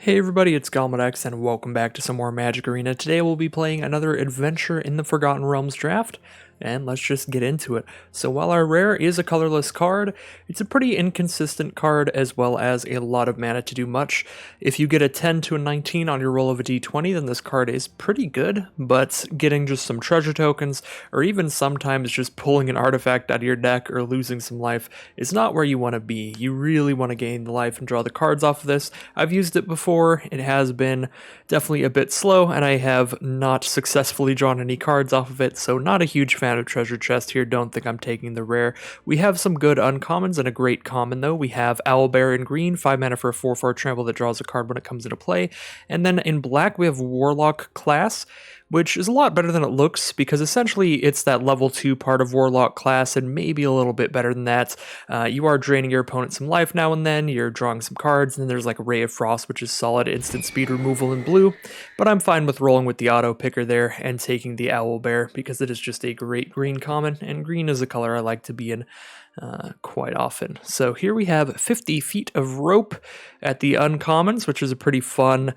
Hey everybody, it's Galmadex and welcome back to some more Magic Arena. Today we'll be playing another Adventure in the Forgotten Realms draft, and let's just get into it. So while our rare is a colorless card, it's a pretty inconsistent card as well as a lot of mana to do much. If you get a 10 to a 19 on your roll of a d20, then this card is pretty good, but getting just some treasure tokens, or even sometimes just pulling an artifact out of your deck or losing some life is not where you want to be. You really want to gain the life and draw the cards off of this. I've used it before. It has been definitely a bit slow, and I have not successfully drawn any cards off of it, so not a huge fan of treasure chest here. Don't think I'm taking the rare. We have some good uncommons and a great common though. We have Owlbear in green, 5 mana for a 4/4 trample that draws a card when it comes into play. And then in black we have Warlock class, which is a lot better than it looks because essentially it's that level 2 part of Warlock class and maybe a little bit better than that. You are draining your opponent some life now and then, you're drawing some cards, and then there's like Ray of Frost, which is solid instant speed removal in blue, but I'm fine with rolling with the auto picker there and taking the Owlbear because it is just a great green common, and green is a color I like to be in quite often. So here we have 50 feet of rope at the uncommons, which is a pretty fun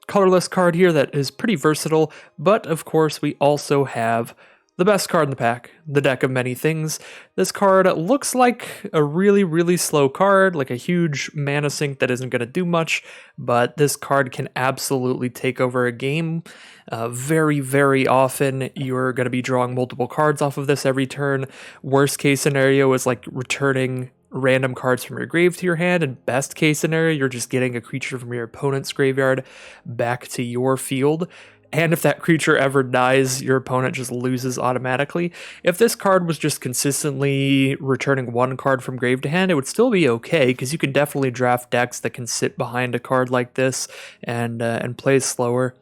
colorless card here that is pretty versatile, but of course we also have the best card in the pack, the Deck of Many Things. This card looks like a really slow card, like a huge mana sink that isn't going to do much, but this card can absolutely take over a game. Very often, you're going to be drawing multiple cards off of this every turn. Worst case scenario is like returning random cards from your grave to your hand, and best case scenario, you're just getting a creature from your opponent's graveyard back to your field. And if that creature ever dies, your opponent just loses automatically. If this card was just consistently returning one card from grave to hand, it would still be okay, because you can definitely draft decks that can sit behind a card like this and play slower.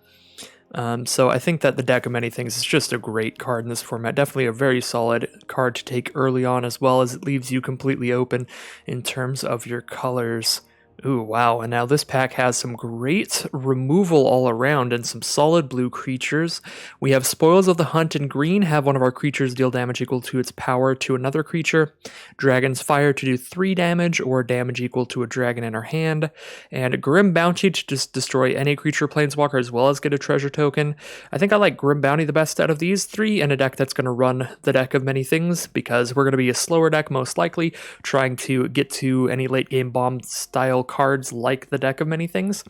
So I think that the Deck of Many Things is just a great card in this format. Definitely a very solid card to take early on, as well as it leaves you completely open in terms of your colors. Ooh, wow, and now this pack has some great removal all around and some solid blue creatures. We have Spoils of the Hunt in green, have one of our creatures deal damage equal to its power to another creature. Dragon's Fire to do 3 damage or damage equal to a dragon in our hand. And Grim Bounty to just destroy any creature planeswalker as well as get a treasure token. I think I like Grim Bounty the best out of these 3 in a deck that's going to run the Deck of Many Things, because we're going to be a slower deck most likely, trying to get to any late game bomb style cards like the Deck of Many Things.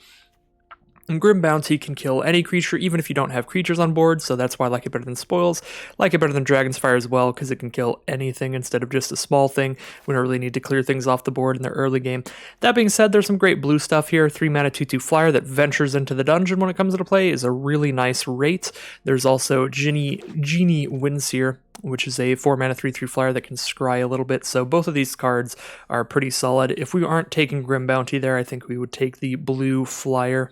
And Grim Bounty can kill any creature, even if you don't have creatures on board, so that's why I like it better than Spoils. Like it better than Dragon's Fire as well, because it can kill anything instead of just a small thing. We don't really need to clear things off the board in the early game. That being said, there's some great blue stuff here. 3 mana 2/2 flyer that ventures into the dungeon when it comes into play is a really nice rate. There's also Genie Windseer, which is a 4 mana 3/3 flyer that can scry a little bit. So both of these cards are pretty solid. If we aren't taking Grim Bounty there, I think we would take the blue flyer.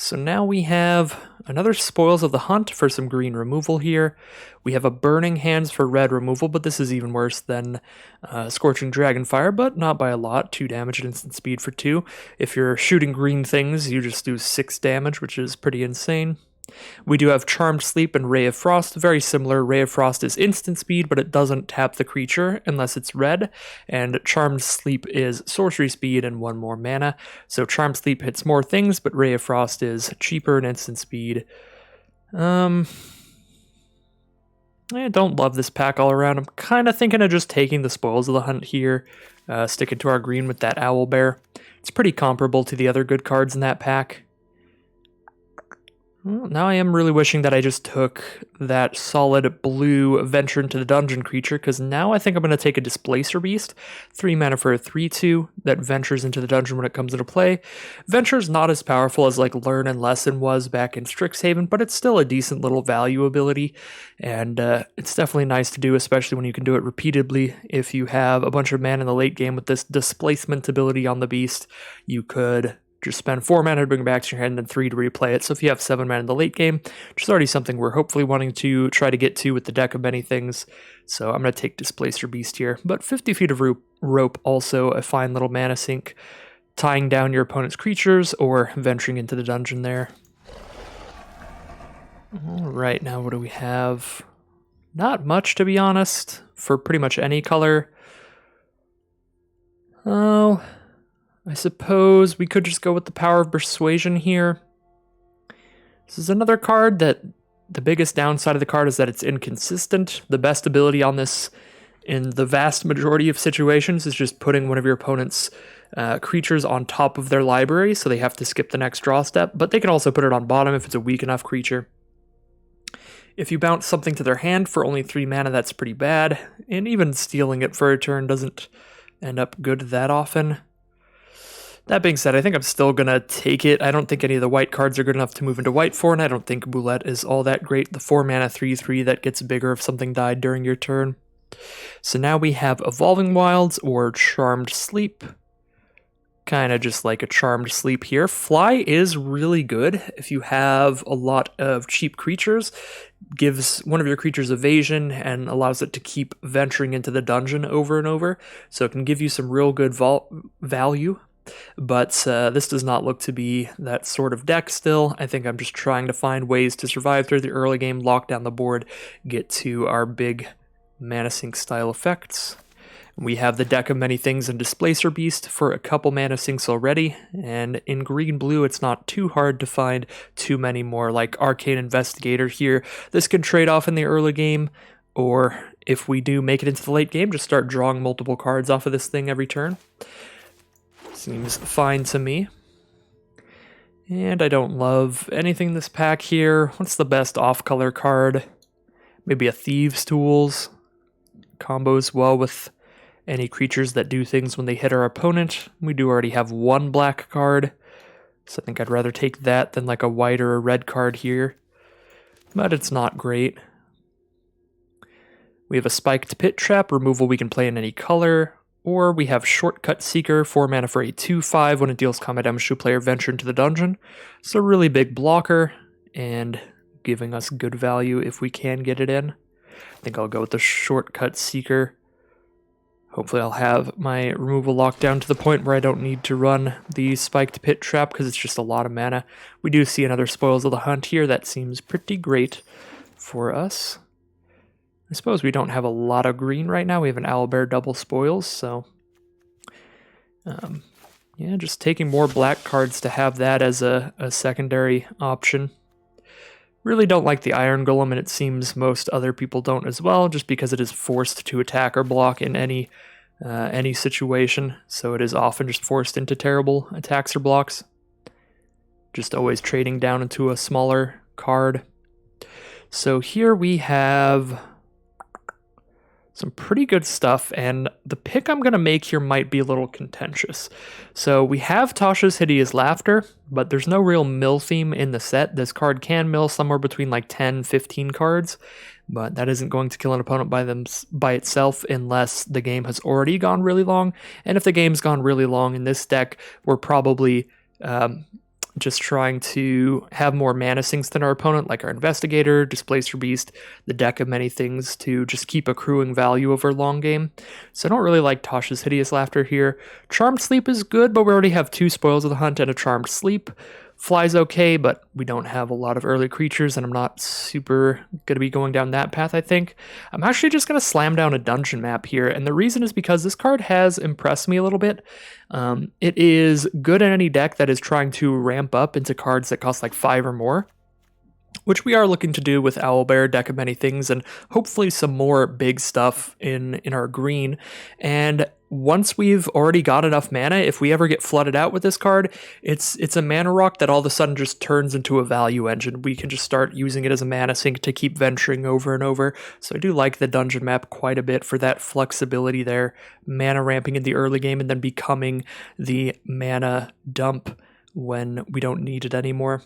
So now we have another Spoils of the Hunt for some green removal here. We have a Burning Hands for red removal, but this is even worse than Scorching Dragonfire, but not by a lot. 2 damage and instant speed for 2. If you're shooting green things, you just do 6 damage, which is pretty insane. We do have Charmed Sleep and Ray of Frost, very similar. Ray of Frost is instant speed, but it doesn't tap the creature unless it's red, and Charmed Sleep is sorcery speed and 1 more mana. So Charmed Sleep hits more things, but Ray of Frost is cheaper and instant speed. I don't love this pack all around. I'm kind of thinking of just taking the Spoils of the Hunt here, sticking to our green with that Owlbear. It's pretty comparable to the other good cards in that pack. Well, now I am really wishing that I just took that solid blue Venture into the Dungeon creature, because now I think I'm going to take a Displacer Beast. 3 mana for a 3/2 that ventures into the dungeon when it comes into play. Venture's not as powerful as like Learn and Lesson was back in Strixhaven, but it's still a decent little value ability, and it's definitely nice to do, especially when you can do it repeatedly. If you have a bunch of mana in the late game with this displacement ability on the beast, you could just spend 4 mana to bring it back to your hand and then 3 to replay it. So if you have 7 mana in the late game, which is already something we're hopefully wanting to try to get to with the Deck of Many Things. So I'm going to take Displacer Beast here. But 50 feet of rope, also a fine little mana sink, tying down your opponent's creatures or venturing into the dungeon there. Alright, now what do we have? Not much, to be honest, for pretty much any color. Oh, I suppose we could just go with the Power of Persuasion here. This is another card that the biggest downside of the card is that it's inconsistent. The best ability on this in the vast majority of situations is just putting one of your opponent's creatures on top of their library, so they have to skip the next draw step, but they can also put it on bottom if it's a weak enough creature. If you bounce something to their hand for only 3 mana, that's pretty bad, and even stealing it for a turn doesn't end up good that often. That being said, I think I'm still going to take it. I don't think any of the white cards are good enough to move into white for, and I don't think Boulette is all that great. The 4 mana 3/3 that gets bigger if something died during your turn. So now we have Evolving Wilds or Charmed Sleep. Kind of just like a Charmed Sleep here. Fly is really good if you have a lot of cheap creatures. Gives one of your creatures evasion and allows it to keep venturing into the dungeon over and over. So it can give you some real good value. But this does not look to be that sort of deck still. I think I'm just trying to find ways to survive through the early game, lock down the board, get to our big mana sink style effects. We have the Deck of Many Things and Displacer Beast for a couple mana sinks already, and in green-blue it's not too hard to find too many more, like Arcane Investigator here. This can trade off in the early game, or if we do make it into the late game, just start drawing multiple cards off of this thing every turn. Seems fine to me. And I don't love anything in this pack here. What's the best off-color card? Maybe a Thieves' Tools. Combos well with any creatures that do things when they hit our opponent. We do already have 1 black card, so I think I'd rather take that than like a white or a red card here. But it's not great. We have a Spiked Pit Trap, removal we can play in any color. Or we have Shortcut Seeker, 4 mana for a 2/5. When it deals combat damage to a player, venture into the dungeon. So a really big blocker, and giving us good value if we can get it in. I think I'll go with the Shortcut Seeker. Hopefully I'll have my removal locked down to the point where I don't need to run the Spiked Pit Trap, because it's just a lot of mana. We do see another Spoils of the Hunt here. That seems pretty great for us. I suppose we don't have a lot of green right now. We have an Owlbear double spoils, so yeah, just taking more black cards to have that as a secondary option. Really don't like the Iron Golem, and it seems most other people don't as well, just because it is forced to attack or block in any situation, so it is often just forced into terrible attacks or blocks. Just always trading down into a smaller card. So here we have some pretty good stuff, and the pick I'm going to make here might be a little contentious. So we have Tasha's Hideous Laughter, but there's no real mill theme in the set. This card can mill somewhere between like 10-15 cards, but that isn't going to kill an opponent by itself unless the game has already gone really long. And if the game's gone really long in this deck, we're probably just trying to have more mana sinks than our opponent, like our Investigator, Displacer Beast, the Deck of Many Things, to just keep accruing value over a long game. So I don't really like Tasha's Hideous Laughter here. Charmed Sleep is good, but we already have 2 Spoils of the Hunt and a Charmed Sleep. Fly's okay, but we don't have a lot of early creatures, and I'm not super going to be going down that path, I think. I'm actually just going to slam down a dungeon map here, and the reason is because this card has impressed me a little bit. It is good in any deck that is trying to ramp up into cards that cost like 5 or more, which we are looking to do with Owlbear, Deck of Many Things, and hopefully some more big stuff in our green. And once we've already got enough mana, if we ever get flooded out with this card, it's a mana rock that all of a sudden just turns into a value engine. We can just start using it as a mana sink to keep venturing over and over. So I do like the dungeon map quite a bit for that flexibility there. Mana ramping in the early game and then becoming the mana dump when we don't need it anymore.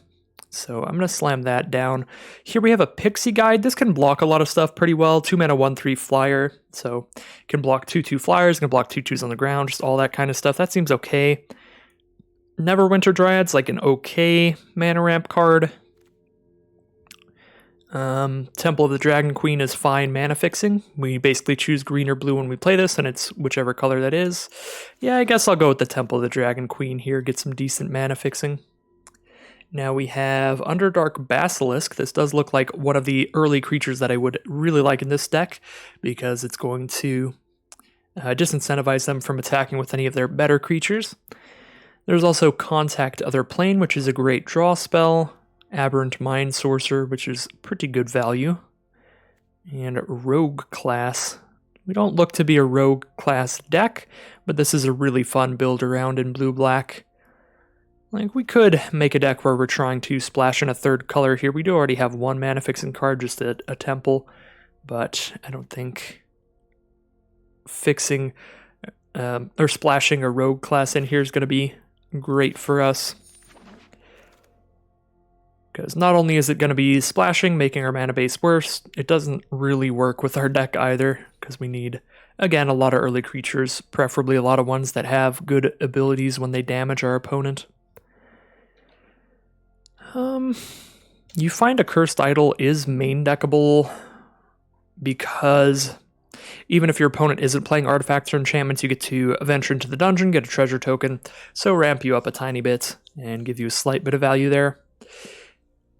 So I'm going to slam that down. Here we have a Pixie Guide. This can block a lot of stuff pretty well. 2 mana, 1/3 flyer. So can block 2/2 flyers, can block 2/2s on the ground, just all that kind of stuff. That seems okay. Neverwinter Dryad's like an okay mana ramp card. Temple of the Dragon Queen is fine mana fixing. We basically choose green or blue when we play this, and it's whichever color that is. Yeah, I guess I'll go with the Temple of the Dragon Queen here, get some decent mana fixing. Now we have Underdark Basilisk. This does look like one of the early creatures that I would really like in this deck, because it's going to disincentivize them from attacking with any of their better creatures. There's also Contact Other Plane, which is a great draw spell. Aberrant Mind Sorcerer, which is pretty good value. And Rogue class. We don't look to be a Rogue class deck, but this is a really fun build around in blue-black. Like, we could make a deck where we're trying to splash in a third color here. We do already have one mana fixing card, just a temple, but I don't think fixing or splashing a Rogue class in here is going to be great for us. Because not only is it going to be splashing, making our mana base worse, it doesn't really work with our deck either, because we need, again, a lot of early creatures, preferably a lot of ones that have good abilities when they damage our opponent. You find a Cursed Idol is main deckable because even if your opponent isn't playing artifacts or enchantments, you get to venture into the dungeon, get a treasure token, so ramp you up a tiny bit and give you a slight bit of value there.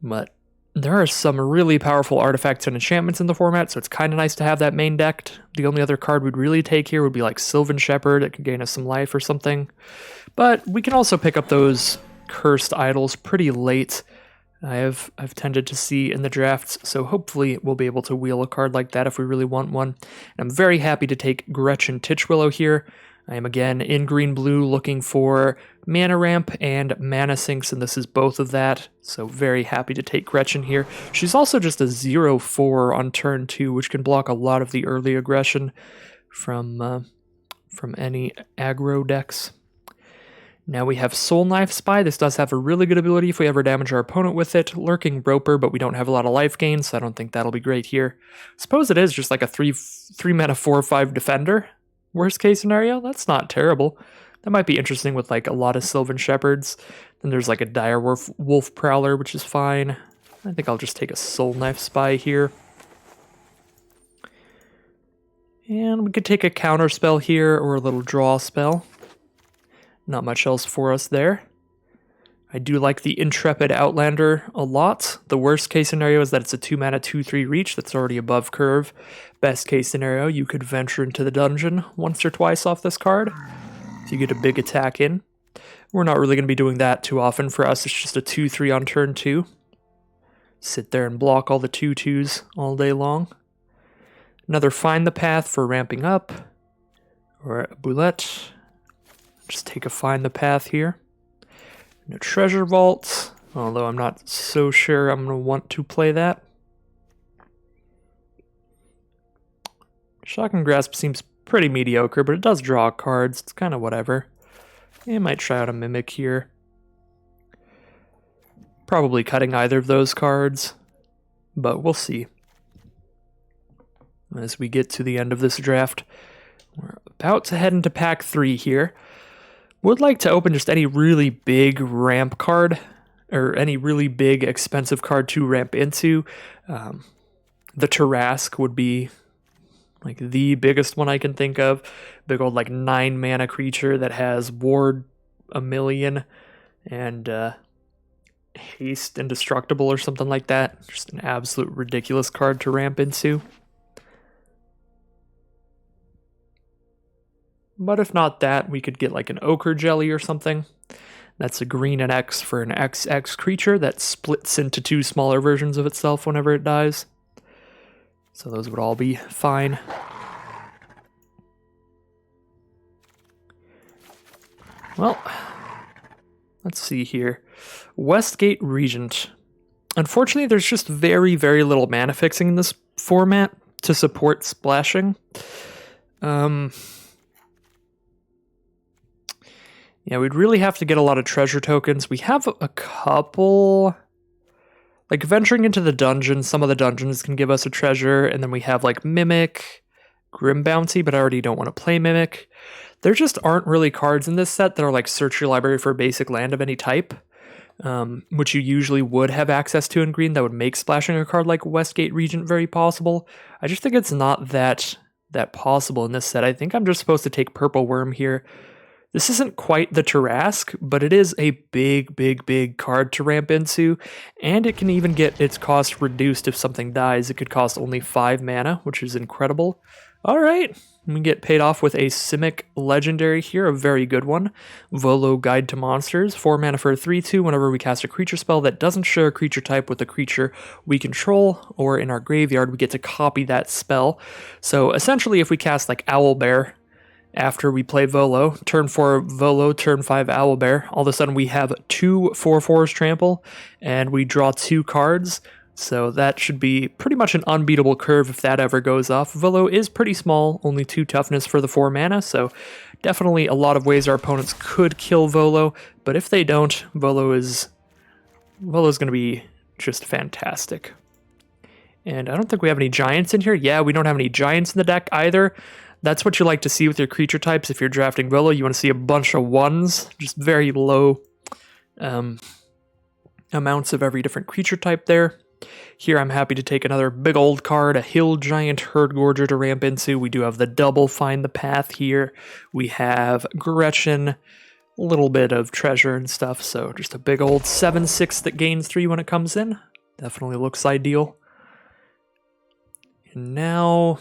But there are some really powerful artifacts and enchantments in the format, so it's kind of nice to have that main decked. The only other card we'd really take here would be like Sylvan Shepherd. It could gain us some life or something. But we can also pick up those Cursed Idols pretty late. I've tended to see in the drafts, so hopefully we'll be able to wheel a card like that if we really want one. And I'm very happy to take Gretchen Titchwillow here. I am again in green-blue looking for mana ramp and mana sinks, and this is both of that, so very happy to take Gretchen here. She's also just a 0/4 on turn 2, which can block a lot of the early aggression from any aggro decks. Now we have Soul Knife Spy. This does have a really good ability if we ever damage our opponent with it. Lurking Roper, but we don't have a lot of life gain, so I don't think that'll be great here. Suppose it is just like a 3 mana 4/5 defender. Worst case scenario, that's not terrible. That might be interesting with like a lot of Sylvan Shepherds. Then there's like a Dire Wolf Prowler, which is fine. I think I'll just take a Soul Knife Spy here. And we could take a counter spell here or a little draw spell. Not much else for us there. I do like the Intrepid Outlander a lot. The worst case scenario is that it's a 2 mana 2/3 reach that's already above curve. Best case scenario, you could venture into the dungeon once or twice off this card if you get a big attack in. We're not really going to be doing that too often. For us, it's just a 2/3 on turn 2. Sit there and block all the 2/2s all day long. Another Find the Path for ramping up. Or a Boulette. Just take a Find the Path here. And a Treasure Vault, although I'm not so sure I'm going to want to play that. Shocking Grasp seems pretty mediocre, but it does draw cards. It's kind of whatever. I might try out a Mimic here. Probably cutting either of those cards, but we'll see. As we get to the end of this draft, we're about to head into pack 3 here. Would like to open just any really big ramp card, or any really big expensive card to ramp into. The Tarrasque would be like the biggest one I can think of. Big old like 9 mana creature that has Ward 1,000,000 and Haste Indestructible or something like that. Just an absolute ridiculous card to ramp into. But if not that, we could get like an Ochre Jelly or something. That's a green and X for an XX creature that splits into 2 smaller versions of itself whenever it dies. So those would all be fine. Well, let's see here. Westgate Regent. Unfortunately, there's just very, very little mana fixing in this format to support splashing. Yeah, we'd really have to get a lot of treasure tokens. We have a couple. Like, venturing into the dungeon, some of the dungeons can give us a treasure, and then we have, like, Mimic, Grim Bounty, but I already don't want to play Mimic. There just aren't really cards in this set that are, like, search your library for a basic land of any type, which you usually would have access to in green that would make splashing a card like Westgate Regent very possible. I just think it's not that possible in this set. I think I'm just supposed to take Purple Worm here. This isn't quite the Tarrasque, but it is a big, big, big card to ramp into, and it can even get its cost reduced if something dies. It could cost only 5 mana, which is incredible. All right, We get paid off with a Simic Legendary here, a very good one. Volo, Guide to Monsters, 4 mana for a 3/2. Whenever we cast a creature spell that doesn't share a creature type with a creature we control, or in our graveyard, we get to copy that spell. So essentially, if we cast like Owlbear after we play Volo, turn 4 Volo, turn 5 Owlbear, all of a sudden we have 2 4/4s trample, and we draw 2 cards. So that should be pretty much an unbeatable curve if that ever goes off. Volo is pretty small, only 2 toughness for the 4 mana, so definitely a lot of ways our opponents could kill Volo, but if they don't, Volo's going to be just fantastic. And I don't think we have any giants in here. Yeah, we don't have any giants in the deck either. That's what you like to see with your creature types. If you're drafting Volo, you want to see a bunch of 1s, just very low amounts of every different creature type there. Here I'm happy to take another big old card, a Hill Giant Herdgorger to ramp into. We do have the double Find the Path here. We have Gretchen, a little bit of treasure and stuff, so just a big old 7/6 that gains 3 when it comes in. Definitely looks ideal. And now,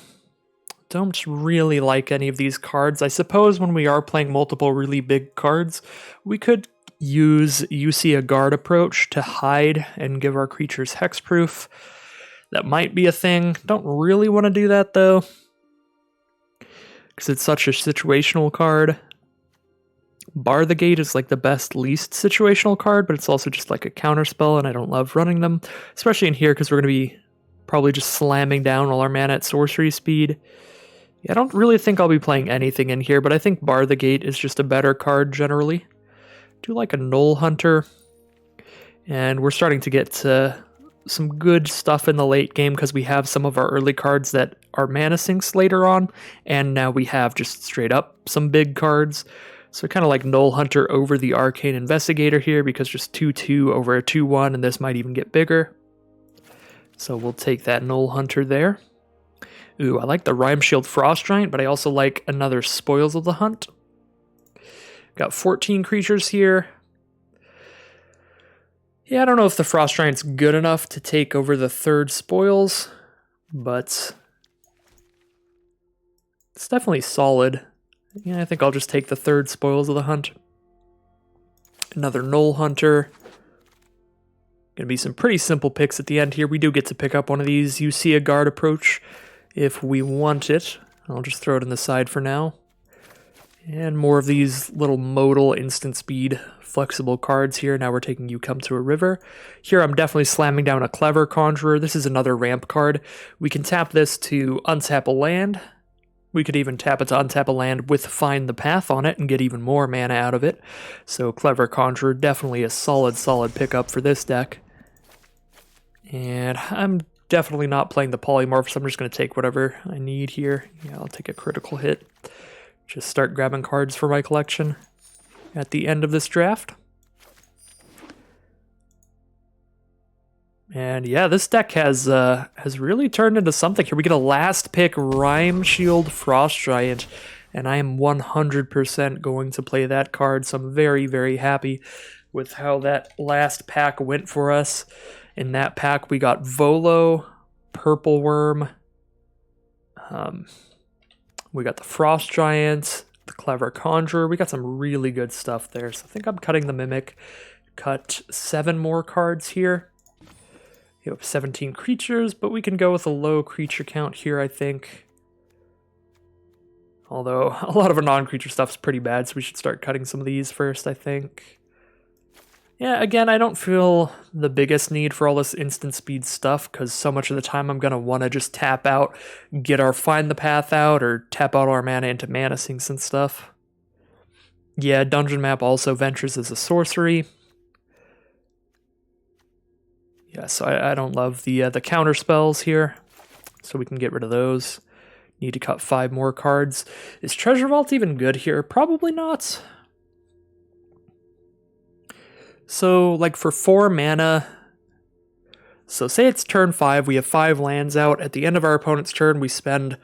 don't really like any of these cards. I suppose when we are playing multiple really big cards, we could use You See a Guard approach to hide and give our creatures hexproof. That might be a thing. Don't really want to do that though, because it's such a situational card. Bar the Gate is like the best least situational card, but it's also just like a counter spell, and I don't love running them, especially in here because we're going to be probably just slamming down all our mana at sorcery speed. Yeah, I don't really think I'll be playing anything in here, but I think Bar the Gate is just a better card generally. Do like a Knoll Hunter, and we're starting to get some good stuff in the late game because we have some of our early cards that are mana sinks later on, and now we have just straight up some big cards. So kind of like Knoll Hunter over the Arcane Investigator here, because just 2/2 over a 2/1, and this might even get bigger. So we'll take that Knoll Hunter there. Ooh, I like the Rime Shield Frost Giant, but I also like another Spoils of the Hunt. Got 14 creatures here. Yeah, I don't know if the Frost Giant's good enough to take over the 3rd Spoils, but it's definitely solid. Yeah, I think I'll just take the 3rd Spoils of the Hunt. Another Knoll Hunter. Gonna be some pretty simple picks at the end here. We do get to pick up one of these You See a Guard approach if we want it. I'll just throw it in the side for now. And more of these little modal instant speed flexible cards here. Now we're taking You Come to a River. Here I'm definitely slamming down a Clever Conjurer. This is another ramp card. We can tap this to untap a land. We could even tap it to untap a land with Find the Path on it and get even more mana out of it. So Clever Conjurer, definitely a solid pickup for this deck. And I'm definitely not playing the Polymorph, so I'm just going to take whatever I need here. Yeah, I'll take a critical hit. Just start grabbing cards for my collection at the end of this draft. And yeah, this deck has really turned into something here. We get a last pick Rime Shield Frost Giant, and I am 100% going to play that card, so I'm very, very happy with how that last pack went for us. In that pack, we got Volo, Purple Worm, we got the Frost Giant, the Clever Conjurer. We got some really good stuff there. So I think I'm cutting the Mimic. Cut 7 more cards here. You have 17 creatures, but we can go with a low creature count here, I think. Although a lot of our non-creature stuff's pretty bad, so we should start cutting some of these first, I think. Yeah, again, I don't feel the biggest need for all this instant speed stuff, because so much of the time I'm going to want to just tap out, get our Find the Path out, or tap out our mana into mana sinks and stuff. Yeah, Dungeon Map also ventures as a sorcery. Yeah, so I don't love the counter spells here, so we can get rid of those. Need to cut 5 more cards. Is Treasure Vault even good here? Probably not. So, like for 4 mana, so say it's turn 5, we have 5 lands out. At the end of our opponent's turn, we spend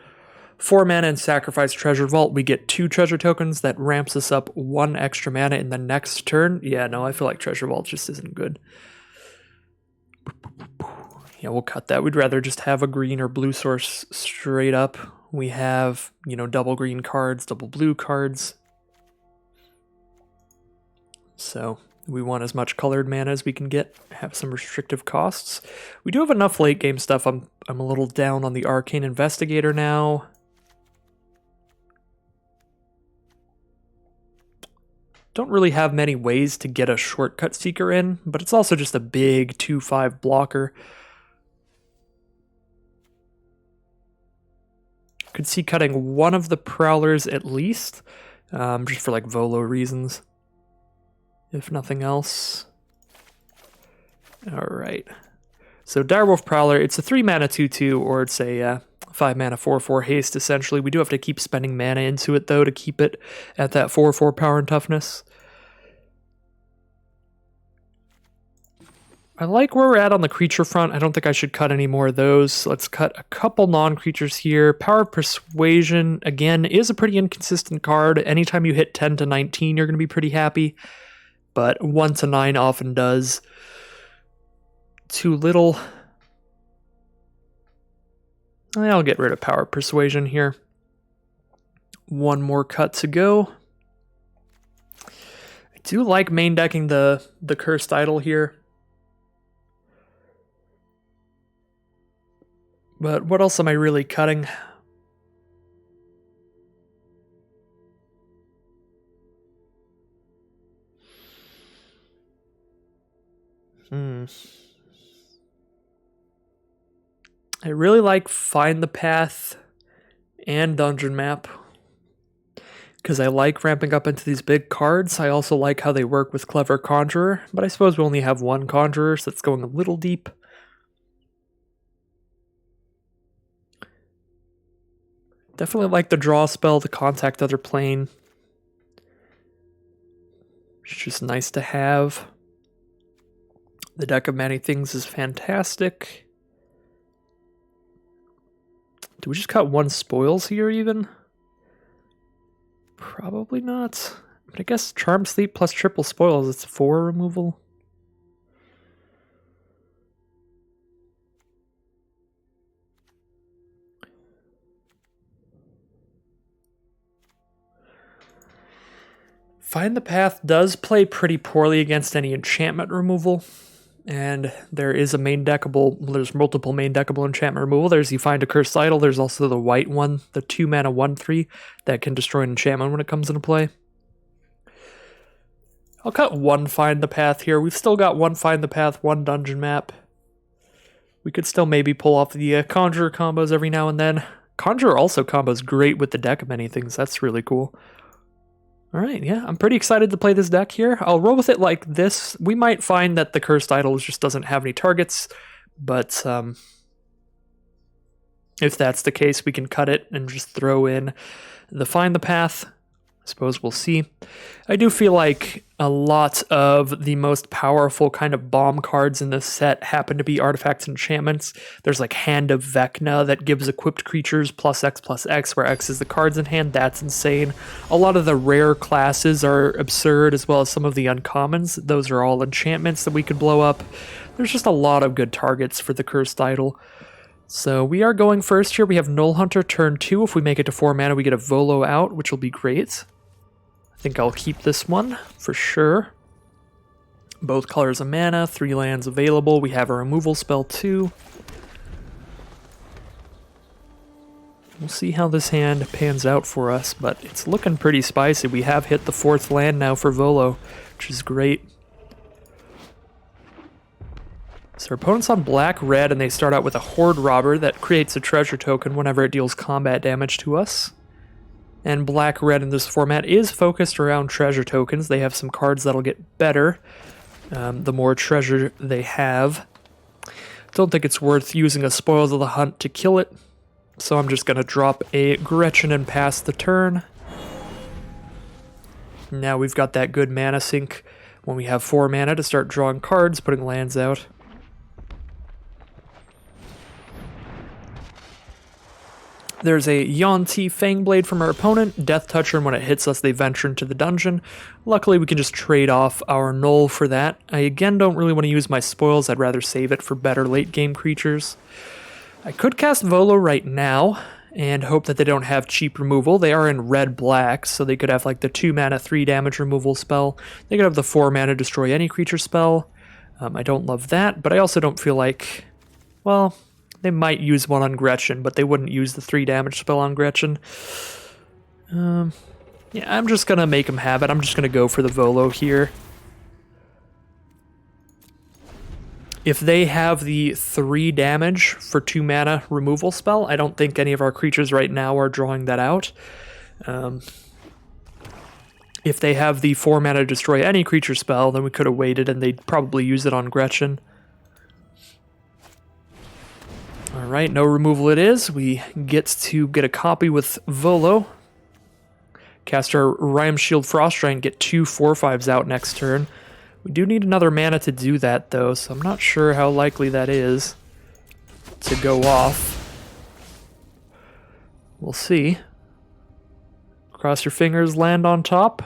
4 mana and sacrifice Treasure Vault. We get 2 treasure tokens that ramps us up 1 extra mana in the next turn. Yeah, no, I feel like Treasure Vault just isn't good. Yeah, we'll cut that. We'd rather just have a green or blue source straight up. We have, you know, double green cards, double blue cards. So we want as much colored mana as we can get, have some restrictive costs. We do have enough late game stuff. I'm a little down on the Arcane Investigator now. Don't really have many ways to get a Shortcut Seeker in, but it's also just a big 2/5 blocker. Could see cutting one of the Prowlers at least, just for like Volo reasons, if nothing else. Alright. So Direwolf Prowler, it's a 3 mana 2/2, or it's a 5 mana 4/4 haste essentially. We do have to keep spending mana into it though to keep it at that 4/4 power and toughness. I like where we're at on the creature front. I don't think I should cut any more of those. Let's cut a couple non-creatures here. Power of Persuasion, again, is a pretty inconsistent card. Anytime you hit 10 to 19, you're going to be pretty happy. But 1 to 9 often does. Too little. I'll get rid of Power of Persuasion here. One more cut to go. I do like main decking the Cursed Idol here. But what else am I really cutting? I really like Find the Path and Dungeon Map, because I like ramping up into these big cards. I also like how they work with Clever Conjurer, but I suppose we only have one Conjurer, so that's going a little deep. Definitely like the draw spell to contact other plane. It's just nice to have. The deck of many things is fantastic. Do we just cut one spoils here even? Probably not. But I guess Charm Sleep plus triple spoils, it's 4 removal. Find the Path does play pretty poorly against any enchantment removal, and there is a main deckable, there's multiple main deckable enchantment removal. There's you find a Cursed Idol, there's also the white one, the 2 mana 1/3 that can destroy an enchantment when it comes into play. I'll cut one Find the Path here. We've still got one Find the Path, one Dungeon Map. We could still maybe pull off the Conjurer combos every now and then. Conjurer also combos great with the deck of many things, that's really cool. Alright, yeah, I'm pretty excited to play this deck here. I'll roll with it like this. We might find that the Cursed Idol just doesn't have any targets, but if that's the case, we can cut it and just throw in the Find the Path. I suppose we'll see. I do feel like a lot of the most powerful kind of bomb cards in this set happen to be artifacts and enchantments. There's like Hand of Vecna that gives equipped creatures +X/+X, where X is the cards in hand. That's insane. A lot of the rare classes are absurd, as well as some of the uncommons. Those are all enchantments that we could blow up. There's just a lot of good targets for the Cursed Idol. So we are going first here. We have Null Hunter turn 2. If we make it to 4 mana, we get a Volo out, which will be great. I think I'll keep this one for sure. Both colors of mana, 3 lands available. We have a removal spell too. We'll see how this hand pans out for us, but it's looking pretty spicy. We have hit the 4th land now for Volo, which is great. So our opponent's on black-red, and they start out with a Horde Robber that creates a treasure token whenever it deals combat damage to us. And black-red in this format is focused around treasure tokens. They have some cards that'll get better the more treasure they have. Don't think it's worth using a Spoils of the Hunt to kill it, so I'm just going to drop a Gretchen and pass the turn. Now we've got that good mana sink when we have 4 mana to start drawing cards, putting lands out. There's a Yuan-Ti Fangblade from our opponent, Death Toucher, and when it hits us, they venture into the dungeon. Luckily, we can just trade off our Null for that. I again don't really want to use my spoils, I'd rather save it for better late-game creatures. I could cast Volo right now, and hope that they don't have cheap removal. They are in red-black, so they could have like the 2 mana 3 damage removal spell. They could have the 4 mana destroy any creature spell. I don't love that, but I also don't feel like, well, they might use one on Gretchen, but they wouldn't use the 3 damage spell on Gretchen. Yeah, I'm just gonna make them have it. I'm just gonna go for the Volo here. If they have the 3 damage for 2 mana removal spell, I don't think any of our creatures right now are drawing that out. If they have the 4 mana destroy any creature spell, then we could have waited and they'd probably use it on Gretchen. Alright, no removal it is. We get to get a copy with Volo. Cast our Rhyme Shield Frost Giant, get 2 4/5s out next turn. We do need another mana to do that though, so I'm not sure how likely that is to go off. We'll see. Cross your fingers, land on top.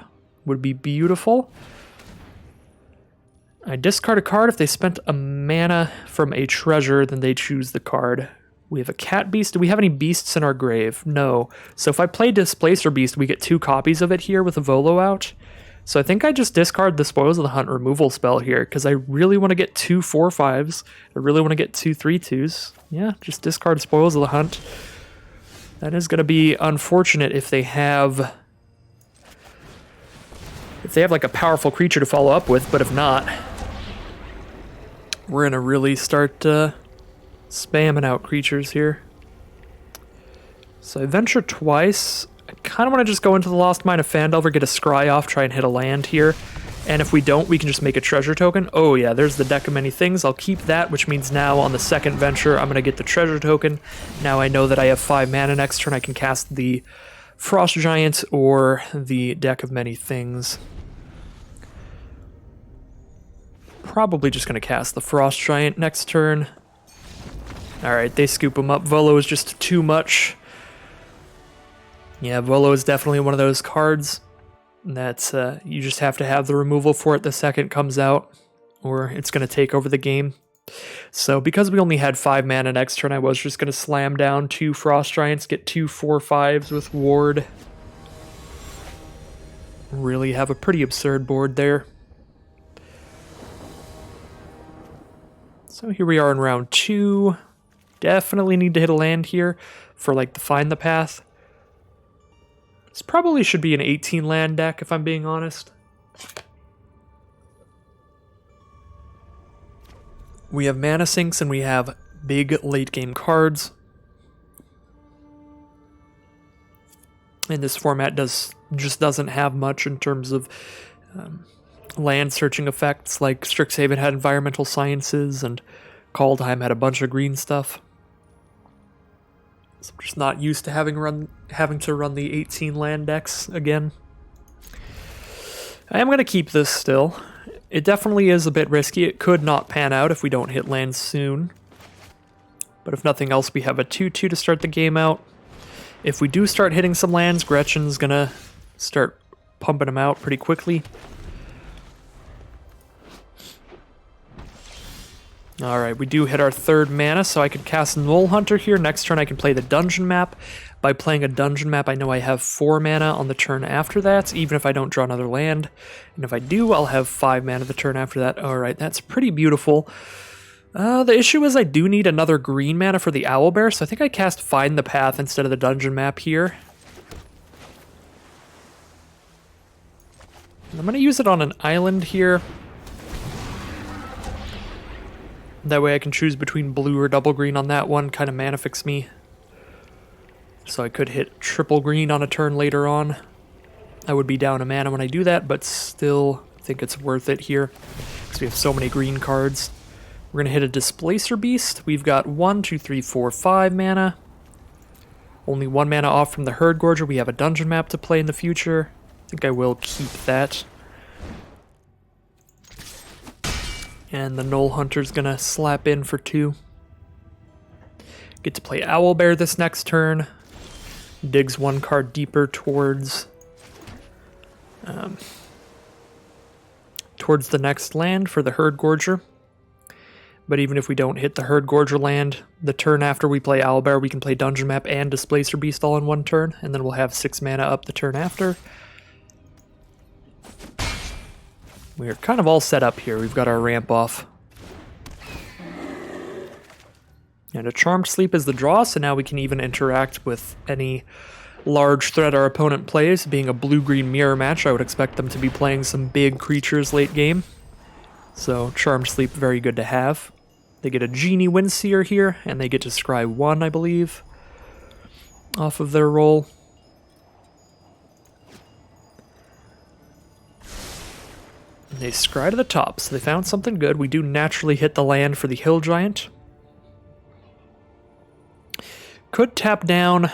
Would be beautiful. I discard a card. If they spent a mana from a treasure, then they choose the card. We have a cat beast. Do we have any beasts in our grave? No. So if I play Displacer Beast, we get 2 copies of it here with a Volo out. So I think I just discard the Spoils of the Hunt removal spell here, because I really want to get 2 4/5s. I really want to get 2 3/2s. Yeah, just discard Spoils of the Hunt. That is going to be unfortunate if they have like a powerful creature to follow up with, but if not, we're going to really start spamming out creatures here. So I venture twice. I kind of want to just go into the Lost Mine of Phandelver, get a Scry off, try and hit a land here. And if we don't, we can just make a treasure token. Oh yeah, there's the Deck of Many Things. I'll keep that, which means now on the second venture, I'm going to get the treasure token. Now I know that I have 5 mana next turn. I can cast the Frost Giant or the Deck of Many Things. Probably just going to cast the Frost Giant next turn. Alright, they scoop him up. Volo is just too much. Yeah, Volo is definitely one of those cards that's you just have to have the removal for it the second comes out, or it's going to take over the game. So because we only had 5 mana next turn, I was just going to slam down 2 Frost Giants, get 2 4/5s with Ward. Really have a pretty absurd board there. So here we are in round 2. Definitely need to hit a land here for like the Find the Path. This probably should be an 18 land deck if I'm being honest. We have mana sinks and we have big late game cards. And this format just doesn't have much in terms of land searching effects, like Strixhaven had Environmental Sciences and Kaldheim had a bunch of green stuff. So I'm just not used to having to run the 18 land decks again. I am going to keep this still. It definitely is a bit risky. It could not pan out if we don't hit lands soon. But if nothing else, we have a 2/2 to start the game out. If we do start hitting some lands, Gretchen's going to start pumping them out pretty quickly. Alright, we do hit our 3rd mana, so I could cast Null Hunter here. Next turn I can play the Dungeon Map. By playing a Dungeon Map, I know I have 4 mana on the turn after that, even if I don't draw another land. And if I do, I'll have 5 mana the turn after that. Alright, that's pretty beautiful. The issue is I do need another green mana for the Owlbear, so I think I cast Find the Path instead of the Dungeon Map here. And I'm going to use it on an island here. That way I can choose between blue or double green on that one, kind of mana fix me. So I could hit triple green on a turn later on. I would be down a mana when I do that, but still think it's worth it here, because we have so many green cards. We're going to hit a Displacer Beast. We've got 1, 2, 3, 4, 5 mana. Only 1 mana off from the Herd Gorger. We have a Dungeon Map to play in the future. I think I will keep that. And the Null Hunter's gonna slap in for 2. Get to play Owlbear this next turn. Digs one card deeper towards towards the next land for the Herd Gorger. But even if we don't hit the Herd Gorger land, the turn after we play Owlbear, we can play Dungeon Map and Displacer Beast all in one turn, and then we'll have 6 mana up the turn after. We're kind of all set up here. We've got our ramp off. And a Charmed Sleep is the draw, so now we can even interact with any large threat our opponent plays. Being a blue-green mirror match, I would expect them to be playing some big creatures late game. So Charmed Sleep, very good to have. They get a Genie Windseer here, and they get to scry 1, I believe, off of their roll. And they scry to the top, so they found something good. We do naturally hit the land for the Hill Giant. Could tap down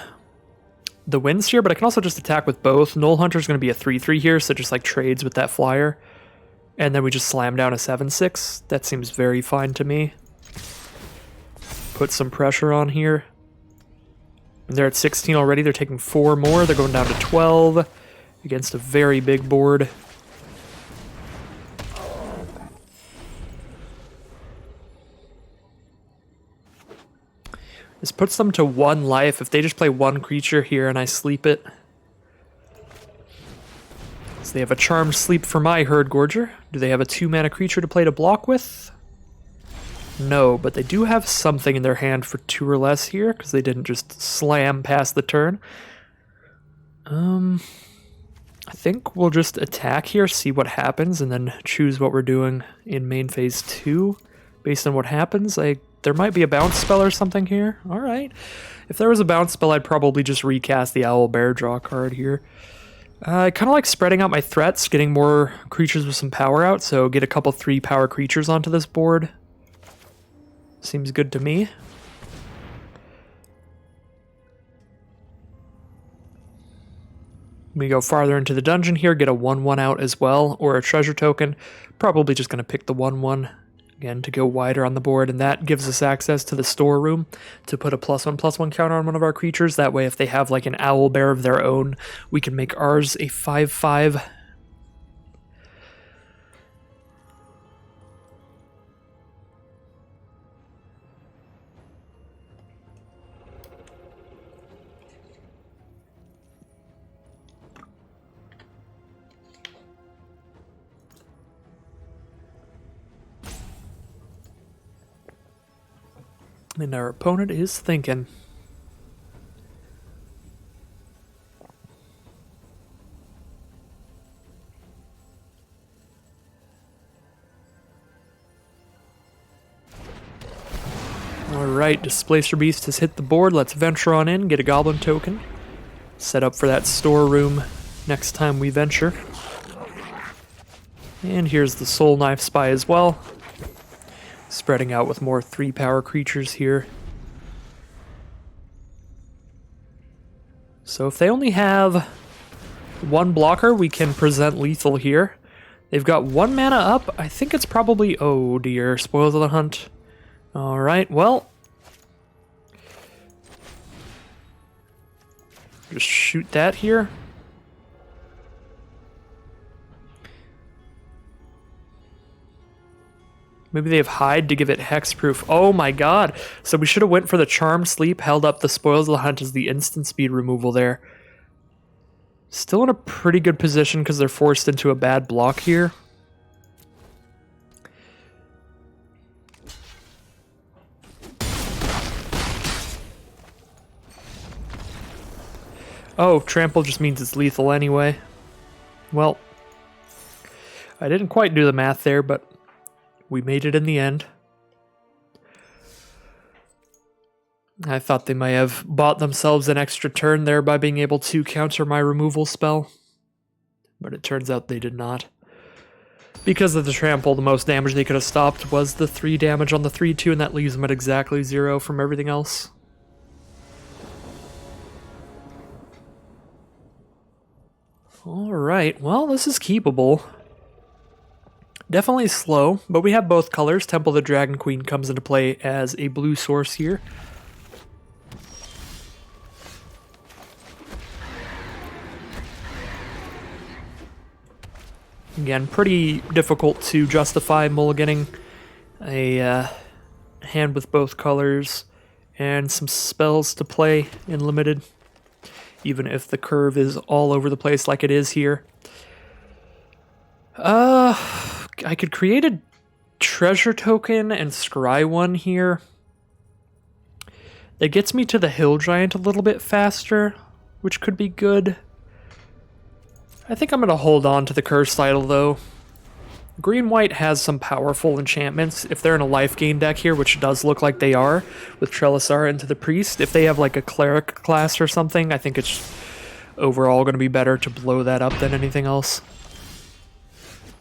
the Windseer, but I can also just attack with both. Null Hunter's going to be a 3/3 here, so just like trades with that flyer. And then we just slam down a 7/6. That seems very fine to me. Put some pressure on here. And they're at 16 already. They're taking 4 more. They're going down to 12 against a very big board. This puts them to 1 life. If they just play 1 creature here and I sleep it. So they have a Charmed Sleep for my Herd Gorger. Do they have a 2-mana creature to play to block with? No, but they do have something in their hand for 2 or less here, because they didn't just slam past the turn. I think we'll just attack here, see what happens, and then choose what we're doing in main phase 2. Based on what happens, there might be a bounce spell or something here. Alright. If there was a bounce spell, I'd probably just recast the Owlbear draw card here. I kind of like spreading out my threats, getting more creatures with some power out, so get a couple 3-power creatures onto this board. Seems good to me. We go farther into the dungeon here, get a 1/1 out as well, or a treasure token. Probably just going to pick the 1/1. Again, to go wider on the board, and that gives us access to the storeroom to put a +1/+1 counter on one of our creatures. That way, if they have like an Owlbear of their own, we can make ours a 5/5. And our opponent is thinking. Alright, Displacer Beast has hit the board. Let's venture on in, get a Goblin token. Set up for that storeroom next time we venture. And here's the Soul Knife Spy as well. Spreading out with more 3-power creatures here. So if they only have 1 blocker, we can present lethal here. They've got 1 mana up. I think it's probably... Oh dear, Spoils of the Hunt. Alright, well... Just shoot that here. Maybe they have Hide to give it hexproof. Oh my god. So we should have went for the Charmed Sleep, held up the Spoils of the Hunt as the instant speed removal there. Still in a pretty good position because they're forced into a bad block here. Oh, trample just means it's lethal anyway. Well, I didn't quite do the math there, but we made it in the end. I thought they may have bought themselves an extra turn there by being able to counter my removal spell. But it turns out they did not. Because of the trample, the most damage they could have stopped was the 3 damage on the 3/2, and that leaves them at exactly 0 from everything else. Alright, well, this is keepable. Definitely slow, but we have both colors. Temple of the Dragon Queen comes into play as a blue source here. Again, pretty difficult to justify mulliganing a hand with both colors and some spells to play in limited, even if the curve is all over the place like it is here. I could create a treasure token and scry one here. That gets me to the hill giant a little bit faster, which could be good. I think I'm going to hold on to the cursed idol though. Green-white has some powerful enchantments. If they're in a life gain deck here, which does look like they are, with Trelisar into the priest, if they have like a cleric class or something, I think it's overall going to be better to blow that up than anything else.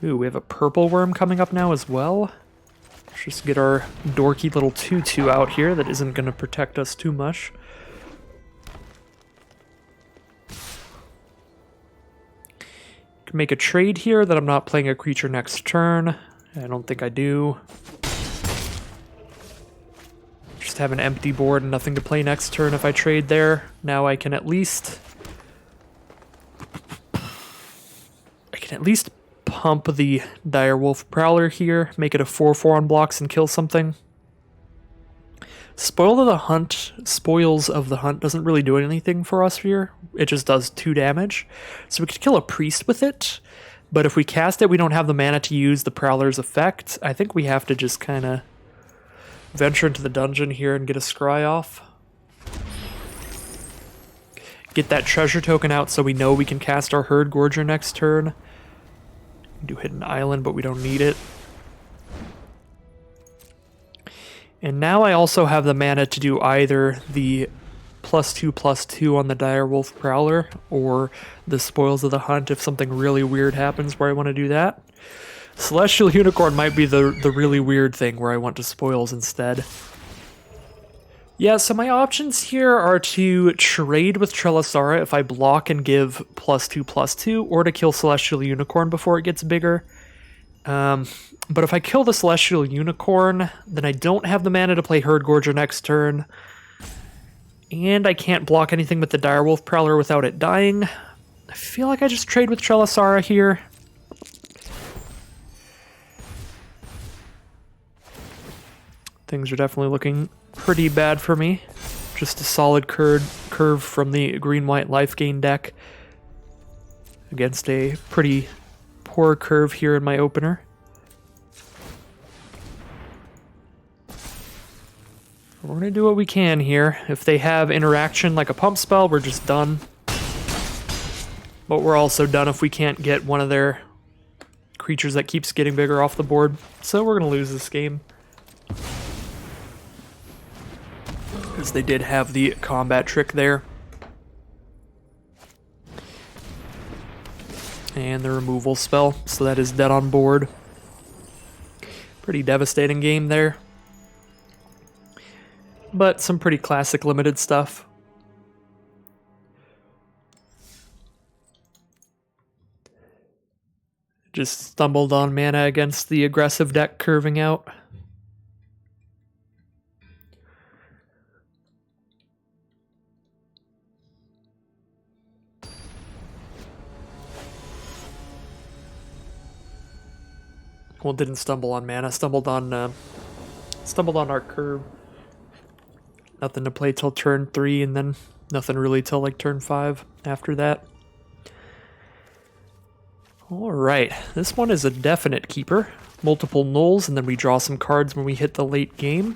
Ooh, we have a purple worm coming up now as well. Let's just get our dorky little 2/2 out here that isn't going to protect us too much. Can make a trade here that I'm not playing a creature next turn. I don't think I do. Just have an empty board and nothing to play next turn if I trade there. Now I can at least pump the Direwolf Prowler here, make it a 4/4 on blocks and kill something. Spoils of the Hunt doesn't really do anything for us here. It just does 2 damage. So we could kill a priest with it, but if we cast it, we don't have the mana to use the Prowler's effect. I think we have to just kind of venture into the dungeon here and get a scry off. Get that treasure token out so we know we can cast our Herd Gorger next turn. Do Hidden Island, but we don't need it. And now I also have the mana to do either the +2/+2 on the Direwolf Prowler or the Spoils of the Hunt if something really weird happens where I want to do that. Celestial Unicorn might be the really weird thing where I want to Spoils instead. Yeah, so my options here are to trade with Trelisara if I block and give +2/+2, or to kill Celestial Unicorn before it gets bigger. But if I kill the Celestial Unicorn, then I don't have the mana to play Herd Gorger next turn. And I can't block anything with the Direwolf Prowler without it dying. I feel like I just trade with Trelisara here. Things are definitely looking pretty bad for me. Just a solid curve from the green-white life gain deck against a pretty poor curve here in my opener. We're going to do what we can here. If they have interaction like a pump spell, we're just done. But we're also done if we can't get one of their creatures that keeps getting bigger off the board. So we're going to lose this game. Because they did have the combat trick there. And the removal spell, so that is dead on board. Pretty devastating game there. But some pretty classic limited stuff. Just stumbled on mana against the aggressive deck curving out. Well, didn't stumble on mana, stumbled on our curve. Nothing to play till turn 3, and then nothing really till like turn 5 after that. Alright, this one is a definite keeper. Multiple nulls, and then we draw some cards when we hit the late game.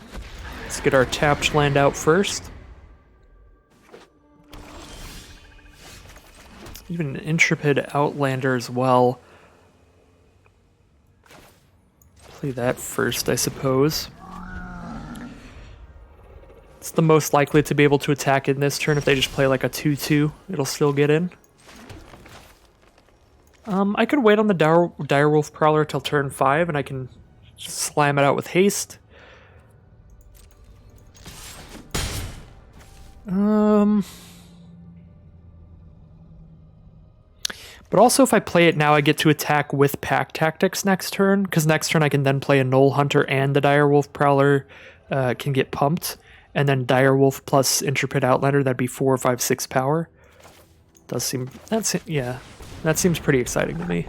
Let's get our tapped land out first. Even an Intrepid Outlander as well. Play that first, I suppose. It's the most likely to be able to attack in this turn. If they just play like a 2/2, it'll still get in. I could wait on the Direwolf Prowler till turn 5, and I can just slam it out with haste. But also if I play it now, I get to attack with Pack Tactics next turn, because next turn I can then play a Null Hunter and the Direwolf Prowler can get pumped. And then Direwolf plus Intrepid Outlander, that'd be 4, 5, 6 power. That seems pretty exciting to me.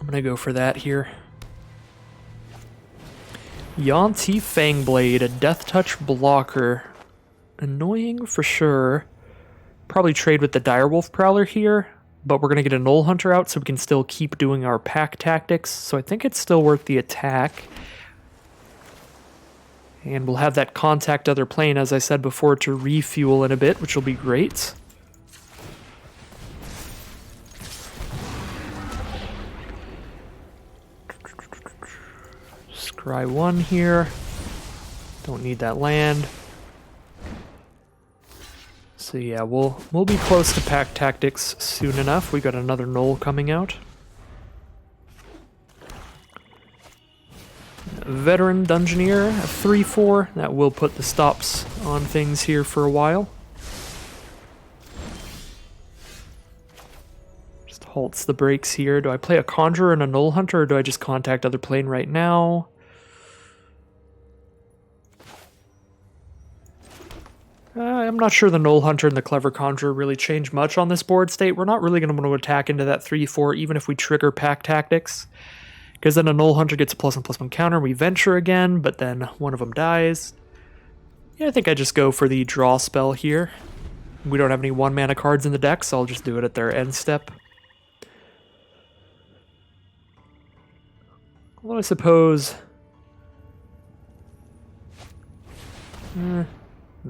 gonna go for that here. Yonti Fangblade, a Death Touch blocker. Annoying for sure. Probably trade with the Direwolf Prowler here, but we're gonna get a Null Hunter out so we can still keep doing our pack tactics, so I think it's still worth the attack. And we'll have that contact other plane, as I said before, to refuel in a bit, which will be great. Scry 1 here. Don't need that land. So yeah, we'll be close to pack tactics soon enough. We got another Null coming out. Veteran Dungeoneer, a 3/4. That will put the stops on things here for a while. Just halts the brakes here. Do I play a Conjurer and a Null Hunter, or do I just contact other plane right now? I'm not sure the Null Hunter and the Clever Conjurer really change much on this board state. We're not really going to want to attack into that 3/4, even if we trigger pack tactics. Because then a Null Hunter gets a +1/+1 counter, we venture again, but then one of them dies. Yeah, I think I just go for the draw spell here. We don't have any 1-mana cards in the deck, so I'll just do it at their end step. Well, I suppose... no,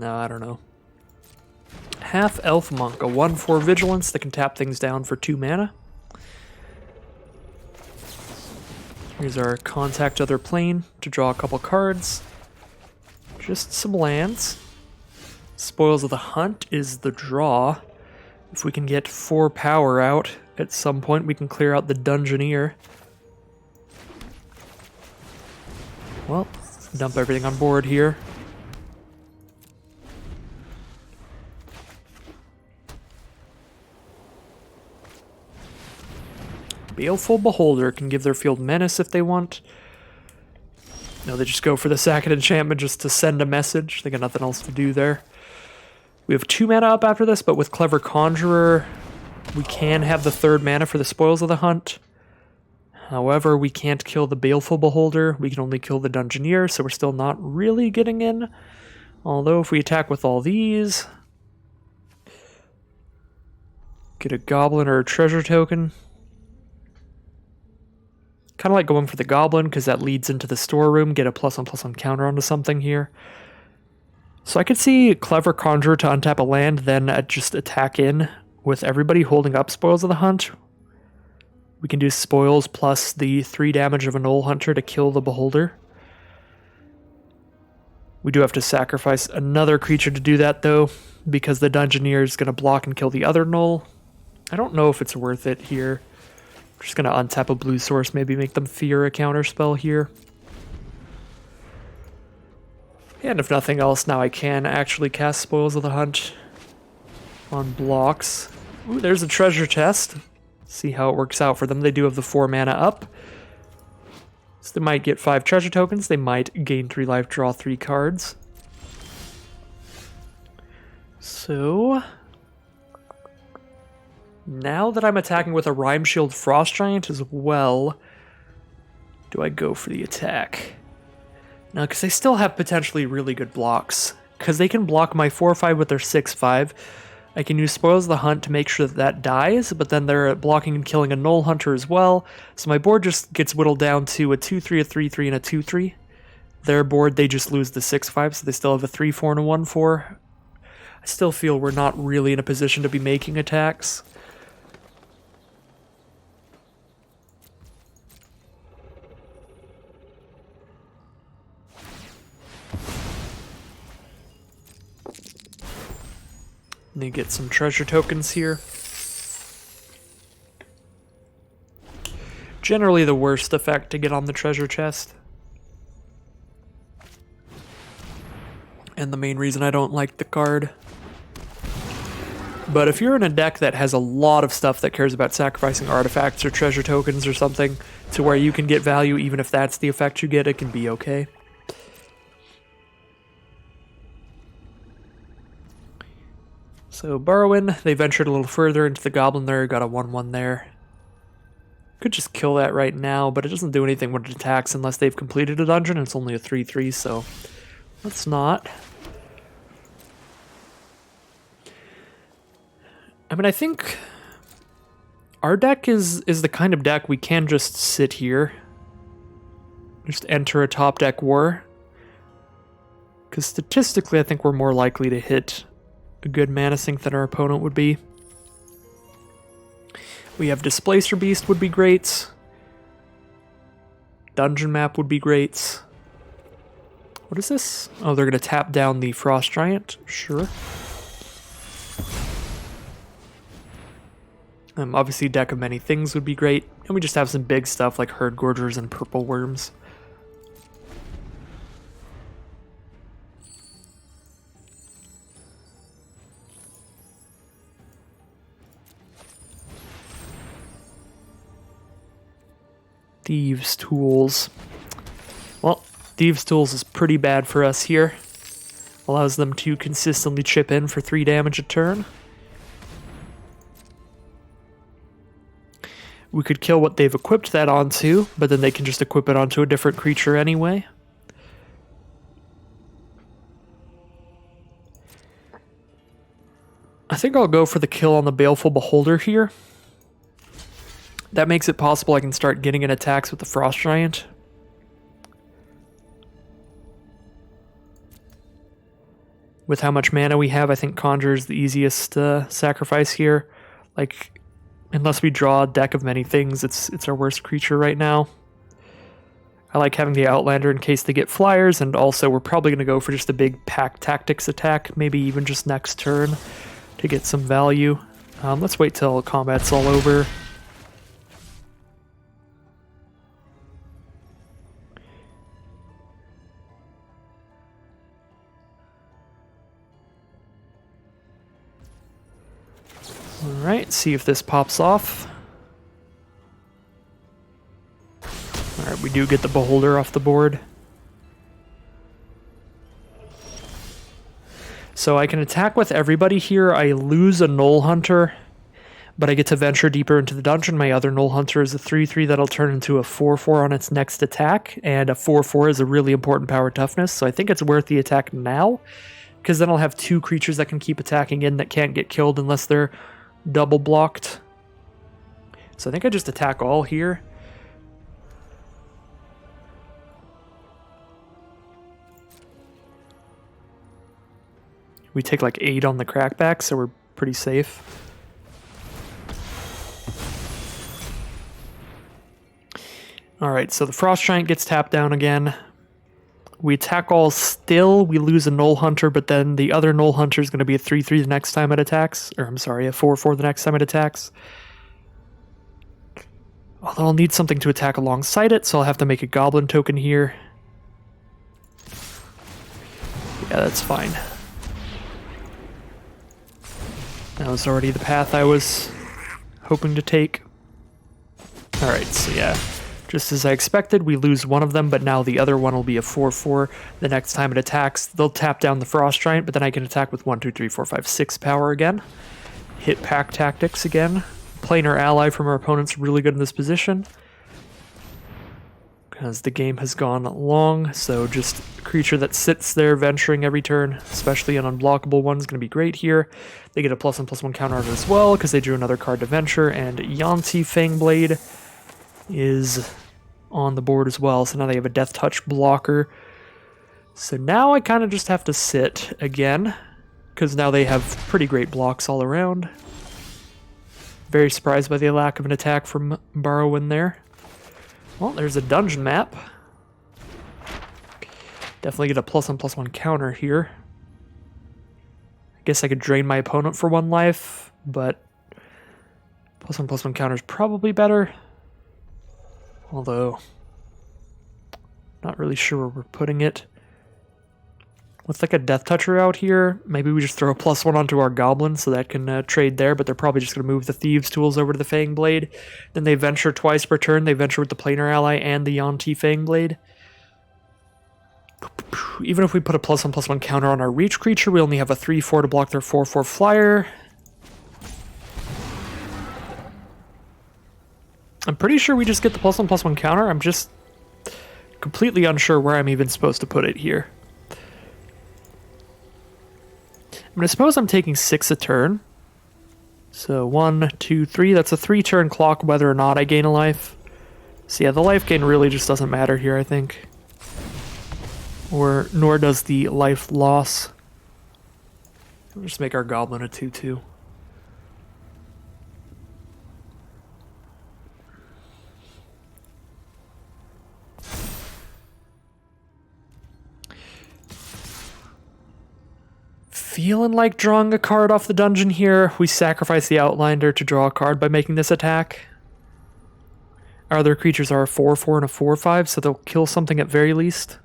I don't know. Half Elf Monk, a 1/4 Vigilance that can tap things down for 2 mana. Here's our contact other plane to draw a couple cards. Just some lands. Spoils of the Hunt is the draw. If we can get 4 power out at some point, we can clear out the Dungeoneer. Well, dump everything on board here. Baleful Beholder can give their field menace if they want. No, they just go for the Sackett enchantment just to send a message. They got nothing else to do there. We have 2 mana up after this, but with Clever Conjurer, we can have the 3rd mana for the Spoils of the Hunt. However, we can't kill the Baleful Beholder. We can only kill the Dungeoneer, so we're still not really getting in. Although if we attack with all these, get a Goblin or a Treasure Token. Kind of like going for the Goblin, because that leads into the storeroom, get a +1/+1 counter onto something here. So I could see Clever Conjurer to untap a land, then just attack in with everybody holding up Spoils of the Hunt. We can do Spoils plus the 3 damage of a Null Hunter to kill the Beholder. We do have to sacrifice another creature to do that, though, because the Dungeoneer is going to block and kill the other Null. I don't know if it's worth it here. I'm just going to untap a blue source, maybe make them fear a counterspell here. And if nothing else, now I can actually cast Spoils of the Hunt on blocks. Ooh, there's a treasure chest. See how it works out for them. They do have the 4 mana up. So they might get 5 treasure tokens. They might gain 3 life, draw 3 cards. So... now that I'm attacking with a Rime Shield Frost Giant as well, do I go for the attack? No, because they still have potentially really good blocks. Because they can block my 4/5 with their 6/5. I can use Spoils of the Hunt to make sure that that dies, but then they're blocking and killing a Null Hunter as well. So my board just gets whittled down to a 2/3, a 3/3, and a 2/3. Their board, they just lose the 6/5, so they still have a 3/4 and a 1/4. I still feel we're not really in a position to be making attacks. They get some treasure tokens here. Generally the worst effect to get on the treasure chest. And the main reason I don't like the card. But if you're in a deck that has a lot of stuff that cares about sacrificing artifacts or treasure tokens or something to where you can get value even if that's the effect you get, it can be okay. So Burrowin, they ventured a little further into the Goblin there, got a 1/1 there. Could just kill that right now, but it doesn't do anything when it attacks unless they've completed a dungeon. It's only a 3/3, so let's not. I mean, I think our deck is the kind of deck we can just sit here. Just enter a top deck war. Because statistically, I think we're more likely to hit a good mana sink than our opponent would be. We have Displacer Beast would be great. Dungeon Map would be great. What is this? Oh, they're going to tap down the Frost Giant. Sure. Obviously, Deck of Many Things would be great. And we just have some big stuff like Herd Gorgers and Purple Worms. Thieves' Tools. Well, Thieves' Tools is pretty bad for us here. Allows them to consistently chip in for 3 damage a turn. We could kill what they've equipped that onto, but then they can just equip it onto a different creature anyway. I think I'll go for the kill on the Baleful Beholder here. That makes it possible I can start getting in attacks with the Frost Giant. With how much mana we have, I think Conjure is the easiest sacrifice here. Like, unless we draw a Deck of Many Things, it's our worst creature right now. I like having the Outlander in case they get flyers, and also we're probably going to go for just a big Pack Tactics attack, maybe even just next turn to get some value. Let's wait till combat's all over. Alright, see if this pops off. Alright, we do get the Beholder off the board. So I can attack with everybody here. I lose a Knoll Hunter, but I get to venture deeper into the dungeon. My other Knoll Hunter is a 3/3 that'll turn into a 4/4 on its next attack, and a 4/4 is a really important power toughness, so I think it's worth the attack now, because then I'll have 2 creatures that can keep attacking in that can't get killed unless they're double blocked. So I think I just attack all here. We take like 8 on the crackback, so we're pretty safe. Alright, so the Frost Giant gets tapped down again. We attack all still, we lose a Knoll Hunter, but then the other Knoll Hunter is going to be a 3/3 the next time it attacks. Or, I'm sorry, a 4/4 the next time it attacks. Although I'll need something to attack alongside it, so I'll have to make a Goblin token here. Yeah, that's fine. That was already the path I was hoping to take. Alright, so yeah. Just as I expected, we lose one of them, but now the other one will be a 4/4. The next time it attacks, they'll tap down the Frost Giant, but then I can attack with 1, 2, 3, 4, 5, 6 power again. Hit Pack Tactics again. Planar Ally from our opponent's really good in this position, because the game has gone long, so just a creature that sits there venturing every turn, especially an unblockable one, is going to be great here. They get a +1/+1 counter on it as well, because they drew another card to venture, and Yanti Fangblade is on the board as well, so now they have a Death Touch blocker. So now I kind of just have to sit again, because now they have pretty great blocks all around. Very surprised by the lack of an attack from Barrowin there. Well, there's a dungeon map. Definitely get a +1/+1 counter here. I guess I could drain my opponent for 1 life, but +1/+1 counter is probably better. Although, not really sure where we're putting it. With like a Death Toucher out here, maybe we just throw a +1 onto our Goblin so that can trade there, but they're probably just going to move the Thieves' Tools over to the Fangblade. Then they venture twice per turn. They venture with the Planar Ally and the Yanti Fangblade. Even if we put a +1/+1 counter on our Reach creature, we only have a 3/4 to block their 4/4 flyer. I'm pretty sure we just get the +1/+1 counter. I'm just completely unsure where I'm even supposed to put it here. I'm going to suppose I'm taking 6 a turn. So 1, 2, 3. That's a 3-turn clock whether or not I gain a life. So yeah, the life gain really just doesn't matter here, I think. Nor does the life loss. We'll just make our goblin a 2/2. Feeling like drawing a card off the dungeon here. We sacrifice the Outlander to draw a card by making this attack. Our other creatures are a 4/4 and a 4/5, so they'll kill something at very least.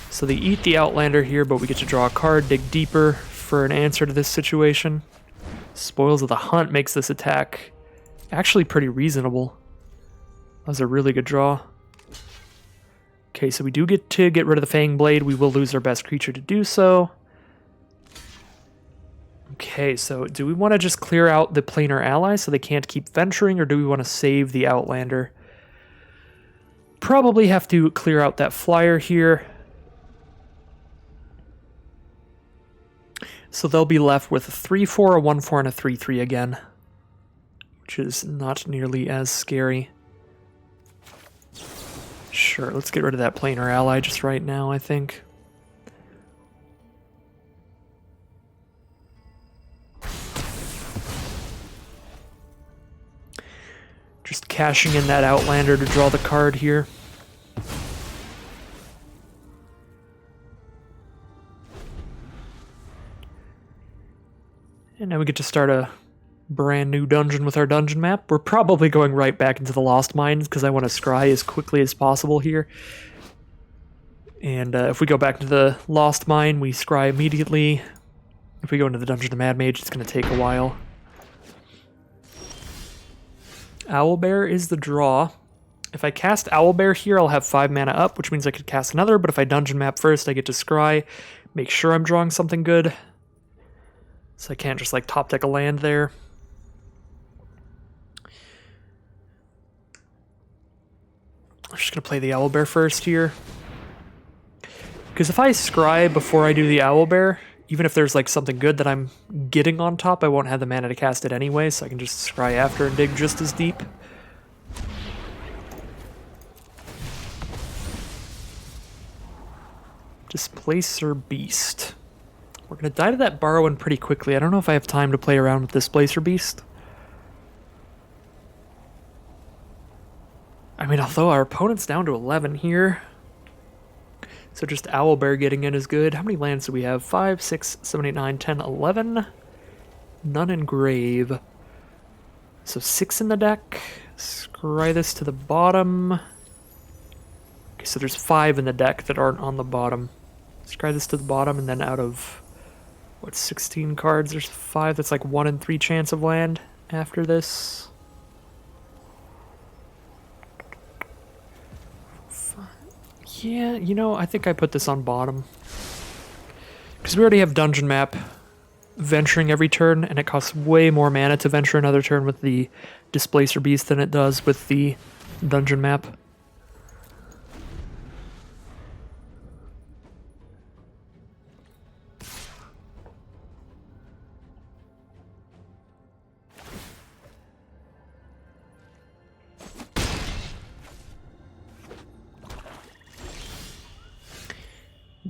So they eat the Outlander here, but we get to draw a card, dig deeper for an answer to this situation. Spoils of the Hunt makes this attack actually pretty reasonable. That was a really good draw. Okay, so we do get to get rid of the Fang Blade. We will lose our best creature to do so. Okay, so do we want to just clear out the planar allies so they can't keep venturing, or do we want to save the Outlander? Probably have to clear out that flyer here. So they'll be left with a 3/4, a 1/4, and a 3/3 again, which is not nearly as scary. Sure, let's get rid of that planar ally just right now, I think. Just cashing in that Outlander to draw the card here. And now we get to start a brand new dungeon with our dungeon map. We're probably going right back into the Lost Mines because I want to scry as quickly as possible here. And if we go back to the Lost Mine, we scry immediately. If we go into the Dungeon of the Mad Mage, it's going to take a while. Owlbear is the draw. If I cast Owlbear here, I'll have 5 mana up, which means I could cast another, but if I dungeon map first, I get to scry, make sure I'm drawing something good. So I can't just like top deck a land there. I'm just going to play the Owlbear first here. Because if I scry before I do the Owlbear, even if there's like something good that I'm getting on top, I won't have the mana to cast it anyway, so I can just scry after and dig just as deep. Displacer Beast. We're going to die to that Borrowing pretty quickly. I don't know if I have time to play around with Displacer Beast. I mean, although our opponent's down to 11 here. So just Owlbear getting in is good. How many lands do we have? 5, 6, 7, 8, 9, 10, 11. None in grave. So 6 in the deck. Scry this to the bottom. Okay, so there's 5 in the deck that aren't on the bottom. Scry this to the bottom, and then out of, what, 16 cards, there's 5. That's like 1 in 3 chance of land after this. Yeah, you know, I think I put this on bottom. Because we already have Dungeon Map venturing every turn, and it costs way more mana to venture another turn with the Displacer Beast than it does with the Dungeon Map.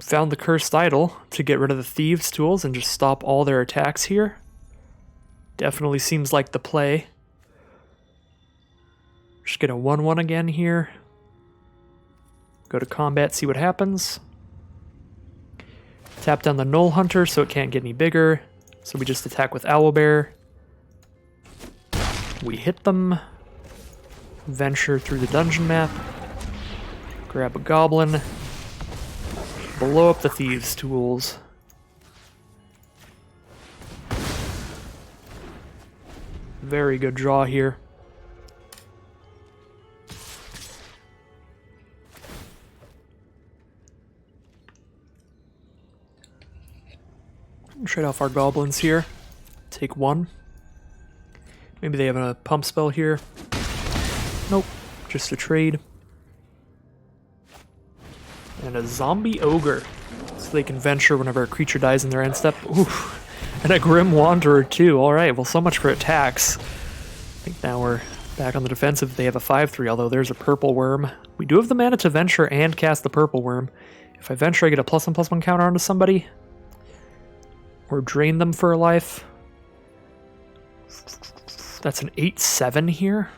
Found the Cursed Idol to get rid of the Thieves' Tools and just stop all their attacks here. Definitely seems like the play. Just get a 1/1 again here. Go to combat, see what happens. Tap down the Null Hunter so it can't get any bigger. So we just attack with Owlbear. We hit them. Venture through the dungeon map. Grab a goblin. Blow up the Thieves' Tools. Very good draw here. Trade off our goblins here. Take one. Maybe they have a pump spell here. Nope, just a trade. And a zombie ogre, so they can venture whenever a creature dies in their end step. Oof. And a grim wanderer too. Alright, well, so much for attacks. I think now we're back on the defensive. They have a 5/3, although there's a purple worm. We do have the mana to venture and cast the purple worm. If I venture, I get a +1/+1 counter onto somebody. Or drain them for a life. That's an 8/7 here.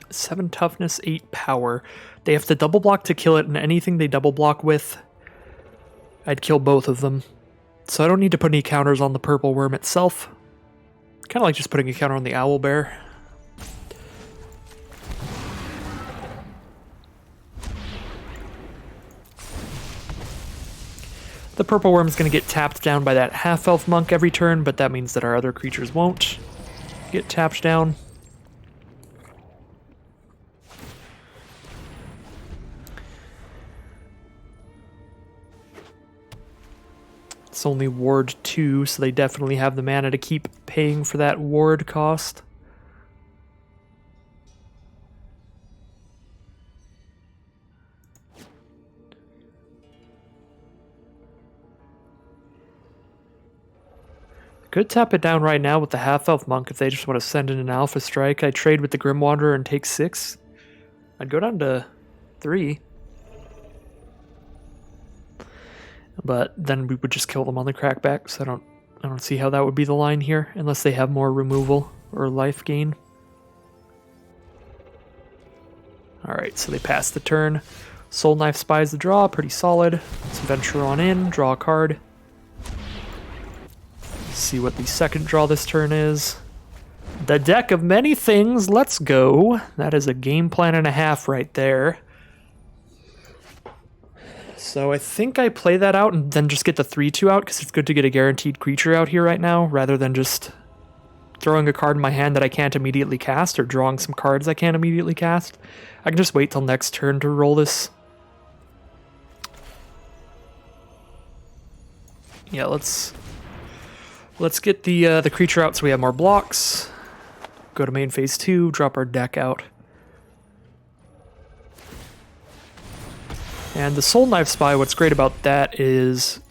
7 toughness, 8 power. They have to double block to kill it, and anything they double block with, I'd kill both of them. So I don't need to put any counters on the purple worm itself. Kind of like just putting a counter on the owl bear. The purple worm's going to get tapped down by that half-elf monk every turn, but that means that our other creatures won't get tapped down. It's only ward 2, so they definitely have the mana to keep paying for that ward cost. Could tap it down right now with the half-elf monk if they just want to send in an alpha strike. I trade with the Grim Wanderer and take 6. I'd go down to 3. But then we would just kill them on the crackback, so I don't see how that would be the line here, unless they have more removal or life gain. Alright, so they pass the turn. Soul Knife spies the draw, pretty solid. Let's venture on in, draw a card. See what the second draw this turn is. The deck of many things, let's go. That is a game plan and a half right there. So I think I play that out and then just get the 3/2 out, because it's good to get a guaranteed creature out here right now, rather than just throwing a card in my hand that I can't immediately cast, or drawing some cards I can't immediately cast. I can just wait till next turn to roll this. Yeah, let's get the creature out so we have more blocks. Go to main phase 2, drop our deck out. And the Soul Knife Spy, what's great about that is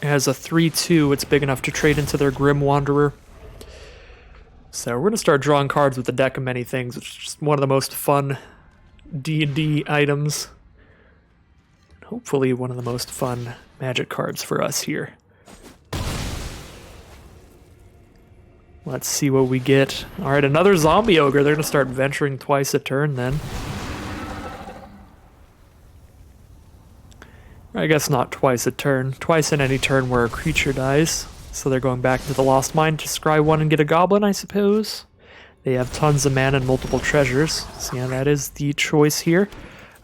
it has a 3/2. It's big enough to trade into their Grim Wanderer. So we're going to start drawing cards with the deck of many things, which is just one of the most fun D&D items. Hopefully one of the most fun Magic cards for us here. Let's see what we get. Alright, another Zombie Ogre. They're going to start venturing twice a turn then. I guess not twice a turn. Twice in any turn where a creature dies. So they're going back to the Lost Mine to scry one and get a goblin, I suppose. They have tons of mana and multiple treasures. So yeah, that is the choice here.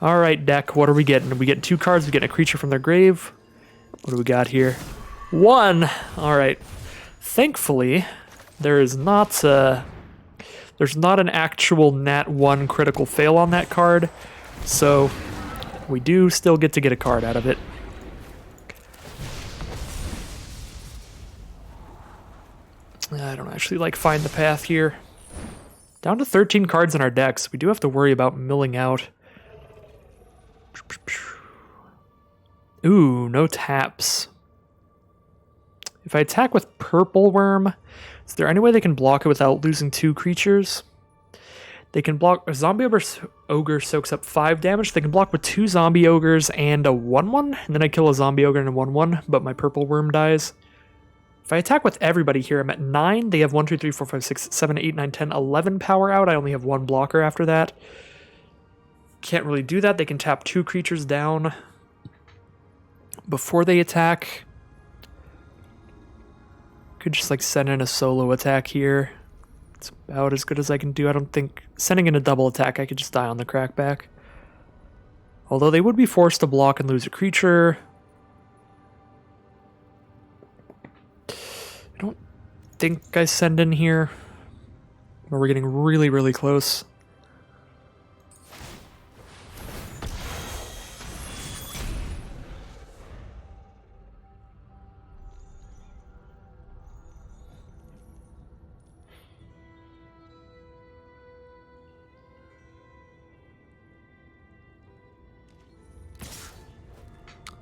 Alright, deck, what are we getting? We get 2 cards, we get a creature from their grave. What do we got here? 1! Alright. Thankfully, there's not an actual Nat 1 critical fail on that card. So we do still get to get a card out of it. I don't actually like Find the Path here. Down to 13 cards in our decks. We do have to worry about milling out. Ooh, no taps. If I attack with Purple Worm, is there any way they can block it without losing 2 creatures? They can block... A Zombie Ogre soaks up 5 damage. They can block with 2 Zombie Ogres and a 1/1. And then I kill a Zombie Ogre and a 1/1, but my Purple Worm dies. If I attack with everybody here, I'm at 9. They have 1, 2, 3, 4, 5, 6, 7, 8, 9, 10, 11 power out. I only have 1 blocker after that. Can't really do that. They can tap 2 creatures down before they attack. Could just like send in a solo attack here. It's about as good as I can do. I don't think sending in a double attack, I could just die on the crackback. Although they would be forced to block and lose a creature. I don't think I send in here. But we're getting really, really close.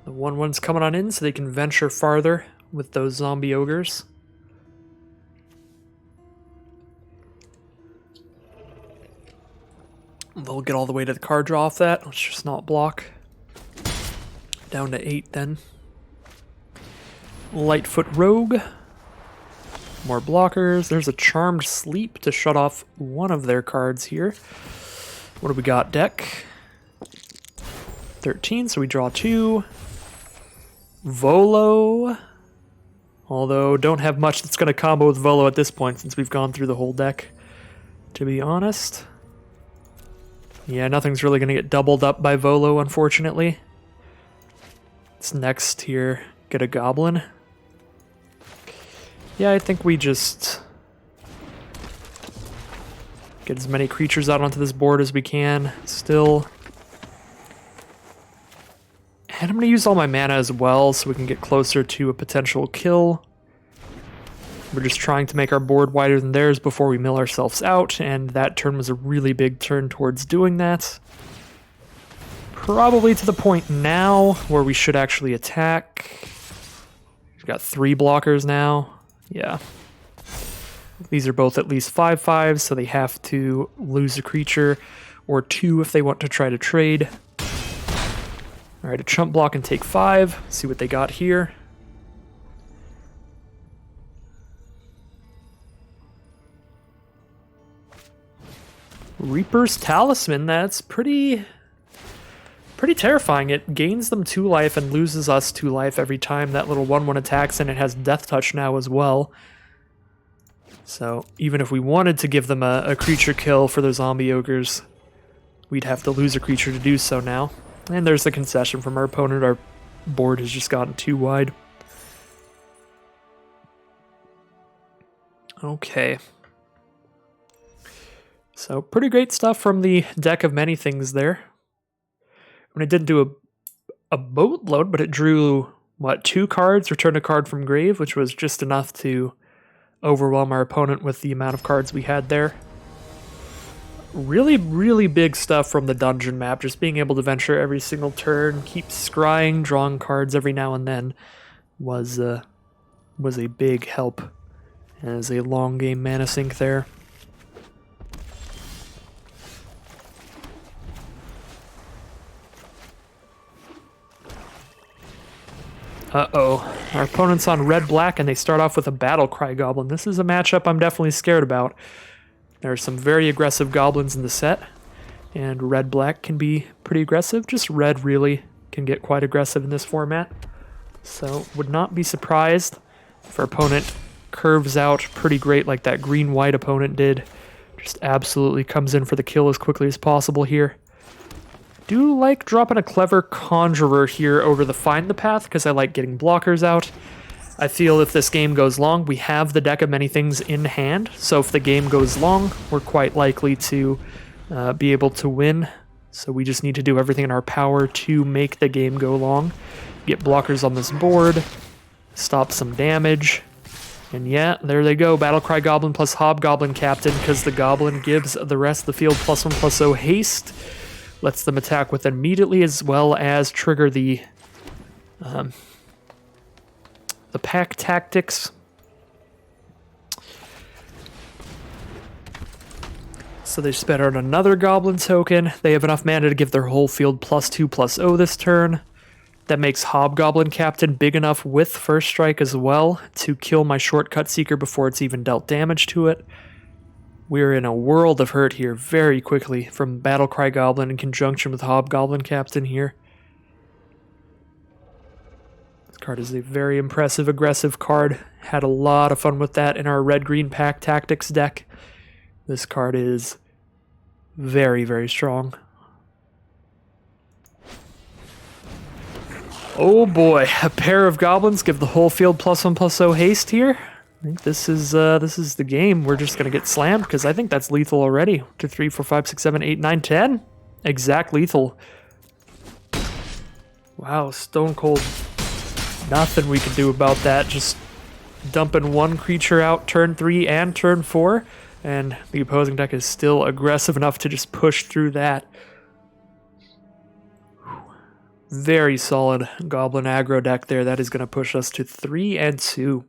The 1/1's coming on in so they can venture farther with those zombie ogres. They'll get all the way to the card draw off that. Let's just not block. Down to 8 then. Lightfoot Rogue. More blockers. There's a Charmed Sleep to shut off one of their cards here. What do we got, deck? 13, so we draw 2. Volo. Although, don't have much that's going to combo with Volo at this point since we've gone through the whole deck, to be honest. Yeah, nothing's really going to get doubled up by Volo, unfortunately. It's next here. Get a Goblin. Yeah, I think we just get as many creatures out onto this board as we can still. And I'm going to use all my mana as well so we can get closer to a potential kill. We're just trying to make our board wider than theirs before we mill ourselves out, and that turn was a really big turn towards doing that. Probably to the point now where we should actually attack. We've got 3 blockers now. Yeah. These are both at least 5/5s, so they have to lose a creature, or 2 if they want to try to trade. Alright, a chump block and take 5. See what they got here. Reaper's Talisman, that's pretty terrifying. It gains them 2 life and loses us 2 life every time that little 1/1 attacks, and it has Death Touch now as well. So even if we wanted to give them a creature kill for the zombie ogres, we'd have to lose a creature to do so now. And there's the concession from our opponent. Our board has just gotten too wide. Okay. So pretty great stuff from the deck of many things there. I mean, it didn't do a boatload, but it drew, what, 2 cards, returned a card from grave, which was just enough to overwhelm our opponent with the amount of cards we had there. Really, really big stuff from the dungeon map. Just being able to venture every single turn, keep scrying, drawing cards every now and then was a big help as a long game mana sink there. Uh-oh. Our opponent's on red-black, and they start off with a Battlecry Goblin. This is a matchup I'm definitely scared about. There are some very aggressive goblins in the set, and red-black can be pretty aggressive. Just red, really, can get quite aggressive in this format. So, would not be surprised if our opponent curves out pretty great like that green-white opponent did. Just absolutely comes in for the kill as quickly as possible here. Do like dropping a Clever Conjurer here over the Find the Path, because I like getting blockers out. I feel if this game goes long, we have the deck of many things in hand, so if the game goes long, we're quite likely to be able to win. So we just need to do everything in our power to make the game go long. Get blockers on this board, stop some damage, and yeah, there they go. Battlecry Goblin plus Hobgoblin Captain, because the Goblin gives the rest of the field +1/+0 haste. Lets them attack with immediately, as well as trigger the pack tactics. So they spent out another Goblin token. They have enough mana to give their whole field +2/+0 this turn. That makes Hobgoblin Captain big enough with First Strike as well to kill my Shortcut Seeker before it's even dealt damage to it. We're in a world of hurt here very quickly from Battlecry Goblin in conjunction with Hobgoblin Captain here. This card is a very impressive, aggressive card. Had a lot of fun with that in our red-green pack tactics deck. This card is very, very strong. Oh boy, a pair of goblins give the whole field +1/+0 haste here. I think this is the game. We're just gonna get slammed because I think that's lethal already. 2, 3, 4, 5, 6, 7, 8, 9, 10. Exact lethal. Wow, stone cold. Nothing we can do about that. Just dumping one creature out turn 3 and turn 4, and the opposing deck is still aggressive enough to just push through that. Very solid Goblin aggro deck there. That is going to push us to 3 and 2.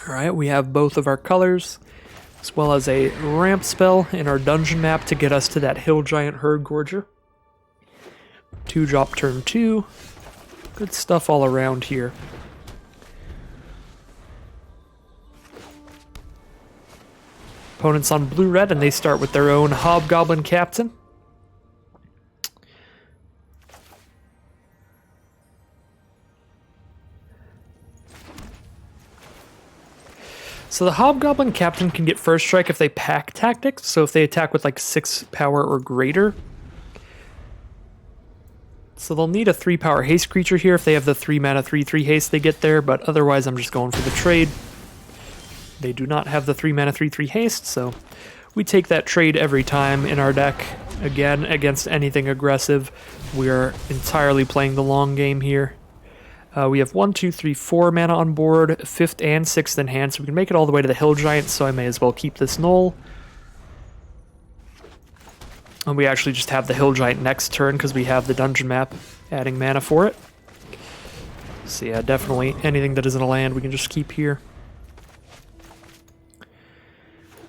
Alright, we have both of our colors, as well as a ramp spell in our dungeon map to get us to that Hill Giant Herd Gorger. 2-drop turn 2. Good stuff all around here. Opponents on blue-red, and they start with their own Hobgoblin Captain. So the Hobgoblin Captain can get first strike if they pack tactics, so if they attack with like 6 power or greater. So they'll need a 3 power haste creature here if they have the 3 mana 3/3 haste they get there, but otherwise I'm just going for the trade. They do not have the 3 mana 3/3 haste, so we take that trade every time in our deck. Again, against anything aggressive, we are entirely playing the long game here. We have 1, 2, 3, 4 mana on board, 5th and 6th in hand, so we can make it all the way to the Hill Giant, so I may as well keep this null. And we actually just have the Hill Giant next turn because we have the dungeon map adding mana for it. So yeah, definitely anything that isn't a land we can just keep here.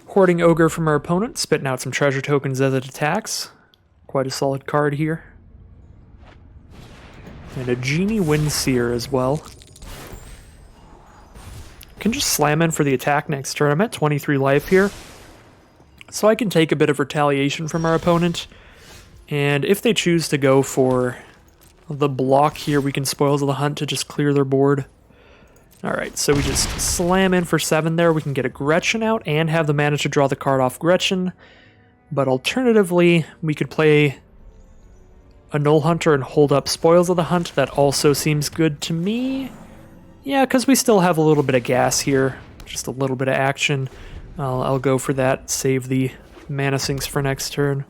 Hoarding Ogre from our opponent, spitting out some treasure tokens as it attacks. Quite a solid card here. And a Genie Windseer as well. Can just slam in for the attack next turn. I'm at 23 life here. So I can take a bit of retaliation from our opponent. And if they choose to go for the block here, we can Spoils of the Hunt to just clear their board. Alright, so we just slam in for 7 there. We can get a Gretchen out and have the mana to draw the card off Gretchen. But alternatively, we could play a Null Hunter and hold up Spoils of the Hunt. That also seems good to me. Yeah, because we still have a little bit of gas here. Just a little bit of action. I'll go for that. Save the mana sinks for next turn.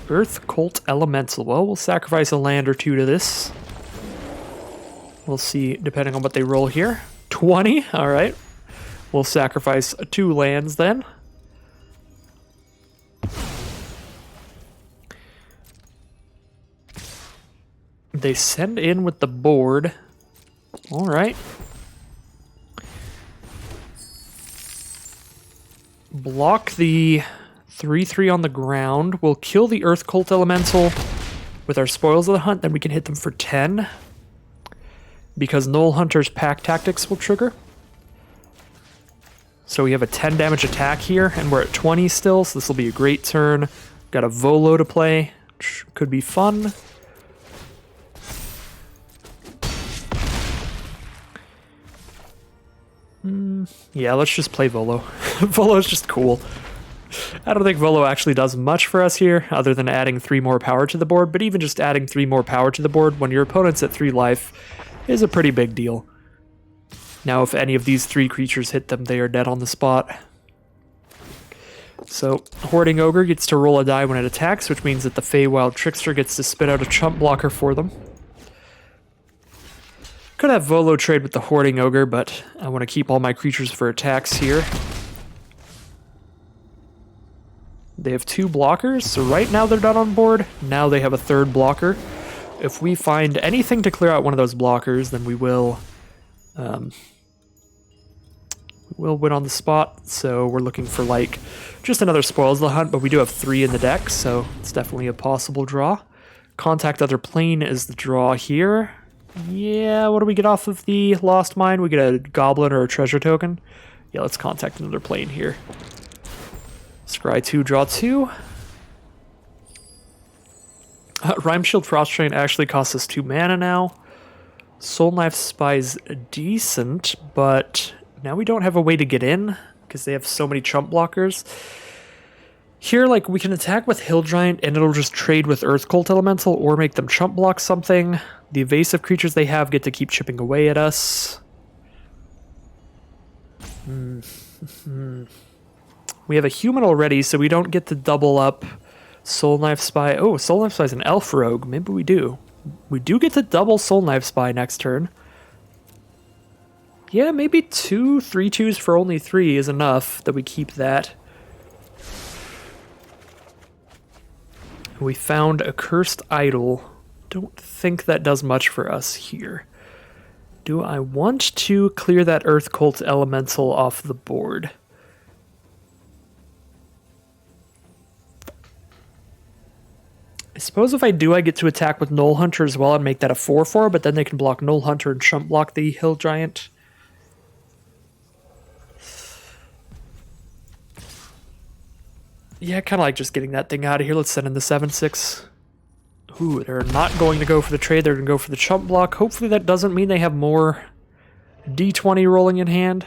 Earth Cult Elemental. Well, we'll sacrifice a land or 2 to this. We'll see, depending on what they roll here. 20, alright. We'll sacrifice 2 lands then. They send in with the board. Alright. Block the 3/3 on the ground. We'll kill the Earth Cult Elemental with our Spoils of the Hunt. Then we can hit them for 10. Because Null Hunter's Pack Tactics will trigger. So we have a 10 damage attack here, and we're at 20 still, so this will be a great turn. Got a Volo to play, which could be fun. Yeah, let's just play Volo. Volo's just cool. I don't think Volo actually does much for us here, other than adding 3 more power to the board, but even just adding 3 more power to the board when your opponent's at 3 life is a pretty big deal. Now, if any of these 3 creatures hit them, they are dead on the spot. So, Hoarding Ogre gets to roll a die when it attacks, which means that the Feywild Trickster gets to spit out a chump blocker for them. Could have Volo trade with the Hoarding Ogre, but I want to keep all my creatures for attacks here. They have 2 blockers, so right now they're done on board. Now they have a 3rd blocker. If we find anything to clear out one of those blockers, then we will win on the spot. So we're looking for like just another Spoils of the Hunt, but we do have 3 in the deck, so it's definitely a possible draw. Contact Other Plane is the draw here. Yeah, what do we get off of the Lost Mine? We get a Goblin or a Treasure Token. Yeah, let's contact another plane here. Scry 2, draw 2. Rhyme Shield Frosttrain actually costs us 2 mana now. Soul Knife Spy's decent, but now we don't have a way to get in because they have so many chump blockers. Here, like, we can attack with Hill Giant and it'll just trade with Earth Cult Elemental or make them chump block something. The evasive creatures they have get to keep chipping away at us. We have a human already, so we don't get to double up Soul Knife Spy. Oh, Soul Knife Spy is an Elf Rogue. Maybe we do. We do get to double Soul Knife Spy next turn. Yeah, maybe 2 3/2s for only 3 is enough that we keep that. We found a Cursed Idol. Don't think that does much for us here. Do I want to clear that Earth Cult Elemental off the board? I suppose if I do, I get to attack with Null Hunter as well and make that a 4/4, but then they can block Null Hunter and chump block the Hill Giant. Yeah, I kind of like just getting that thing out of here. Let's send in the 7/6. Ooh, they're not going to go for the trade. They're going to go for the chump block. Hopefully that doesn't mean they have more D20 rolling in hand.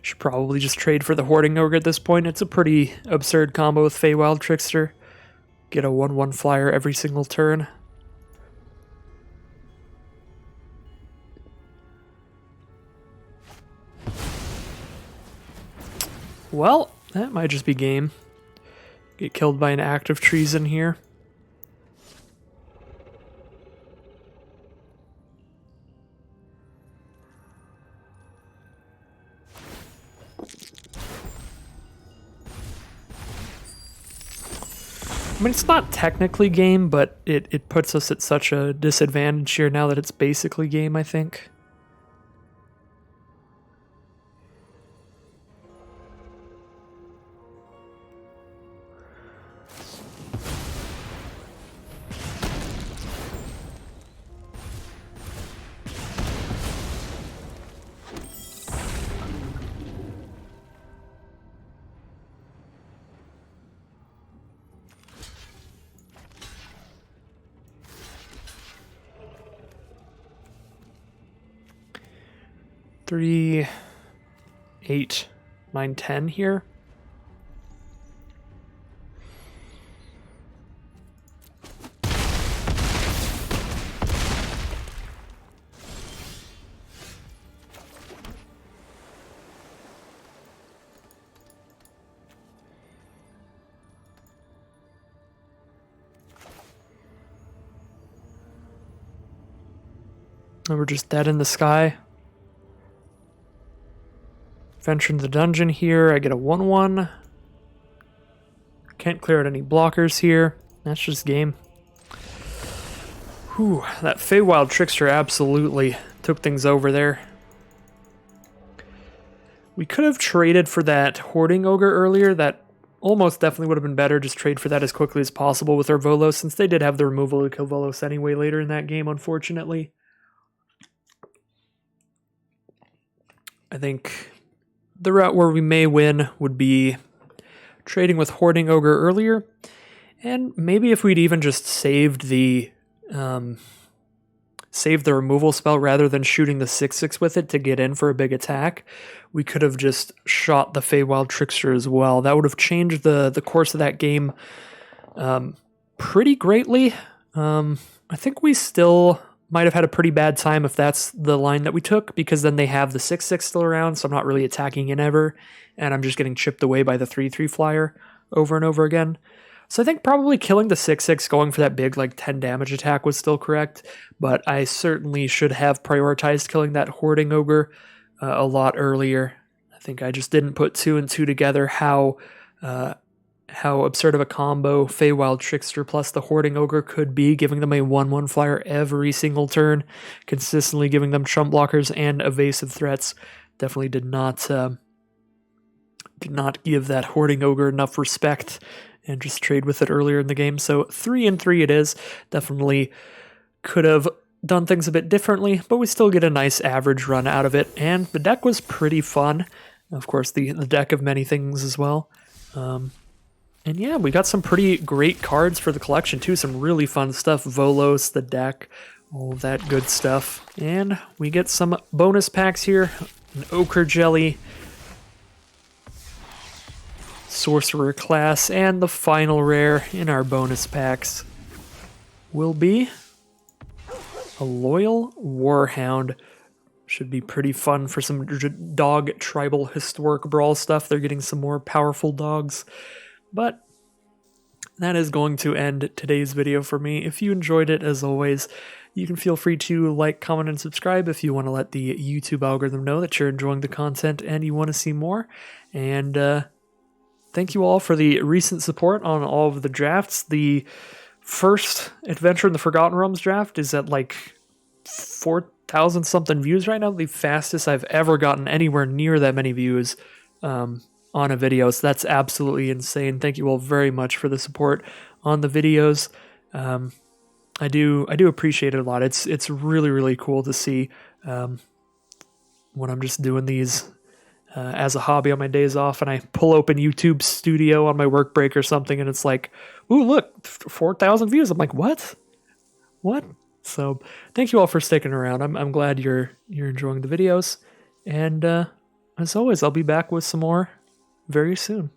Should probably just trade for the Hoarding Ogre at this point. It's a pretty absurd combo with Feywild Trickster. Get a 1/1 flyer every single turn. Well, that might just be game. Get killed by an act of treason here. I mean, it's not technically game, but it puts us at such a disadvantage here now that it's basically game, I think. Three, 8, 9, 10 here. And we're just dead in the sky. Venture into the dungeon here. I get a 1/1. Can't clear out any blockers here. That's just game. Whew, that Feywild Trickster absolutely took things over there. We could have traded for that Hoarding Ogre earlier. That almost definitely would have been better. Just trade for that as quickly as possible with our Volos, since they did have the removal to kill Volos anyway later in that game, unfortunately. I think the route where we may win would be trading with Hoarding Ogre earlier, and maybe if we'd even just saved the removal spell rather than shooting the 6/6 with it to get in for a big attack, we could have just shot the Feywild Trickster as well. That would have changed the course of that game pretty greatly. I think we still might have had a pretty bad time if that's the line that we took, because then they have the 6/6 still around, so I'm not really attacking in ever, and I'm just getting chipped away by the 3/3 flyer over and over again. So I think probably killing the 6/6, going for that big, like, 10 damage attack was still correct, but I certainly should have prioritized killing that Hoarding Ogre a lot earlier. I think I just didn't put 2 and 2 together how absurd of a combo Feywild Trickster plus the Hoarding Ogre could be, giving them a 1/1 flyer every single turn, consistently giving them chump blockers and evasive threats. Definitely did not give that Hoarding Ogre enough respect and just trade with it earlier in the game. So 3 and 3 it is. Definitely could have done things a bit differently, but we still get a nice average run out of it, and the deck was pretty fun. Of course, the deck of many things as well. And yeah, we got some pretty great cards for the collection too. Some really fun stuff. Volos, the deck, all of that good stuff. And we get some bonus packs here. an ochre jelly, sorcerer class, and the final rare in our bonus packs will be a loyal warhound. Should be pretty fun for some dog tribal historic brawl stuff. They're getting some more powerful dogs. But that is going to end today's video for me. If you enjoyed it, as always, you can feel free to like, comment, and subscribe if you want to let the YouTube algorithm know that you're enjoying the content and you want to see more. And thank you all for the recent support on all of the drafts. The first Adventure in the Forgotten Realms draft is at like 4,000 something views right now. The fastest I've ever gotten anywhere near that many views on a video. So that's absolutely insane. Thank you all very much for the support on the videos. I do appreciate it a lot. It's really, really cool to see when I'm just doing these as a hobby on my days off, and I pull open YouTube Studio on my work break or something, and it's like, ooh, look, 4,000 views. I'm like, what? So thank you all for sticking around. I'm glad you're enjoying the videos, and as always, I'll be back with some more very soon.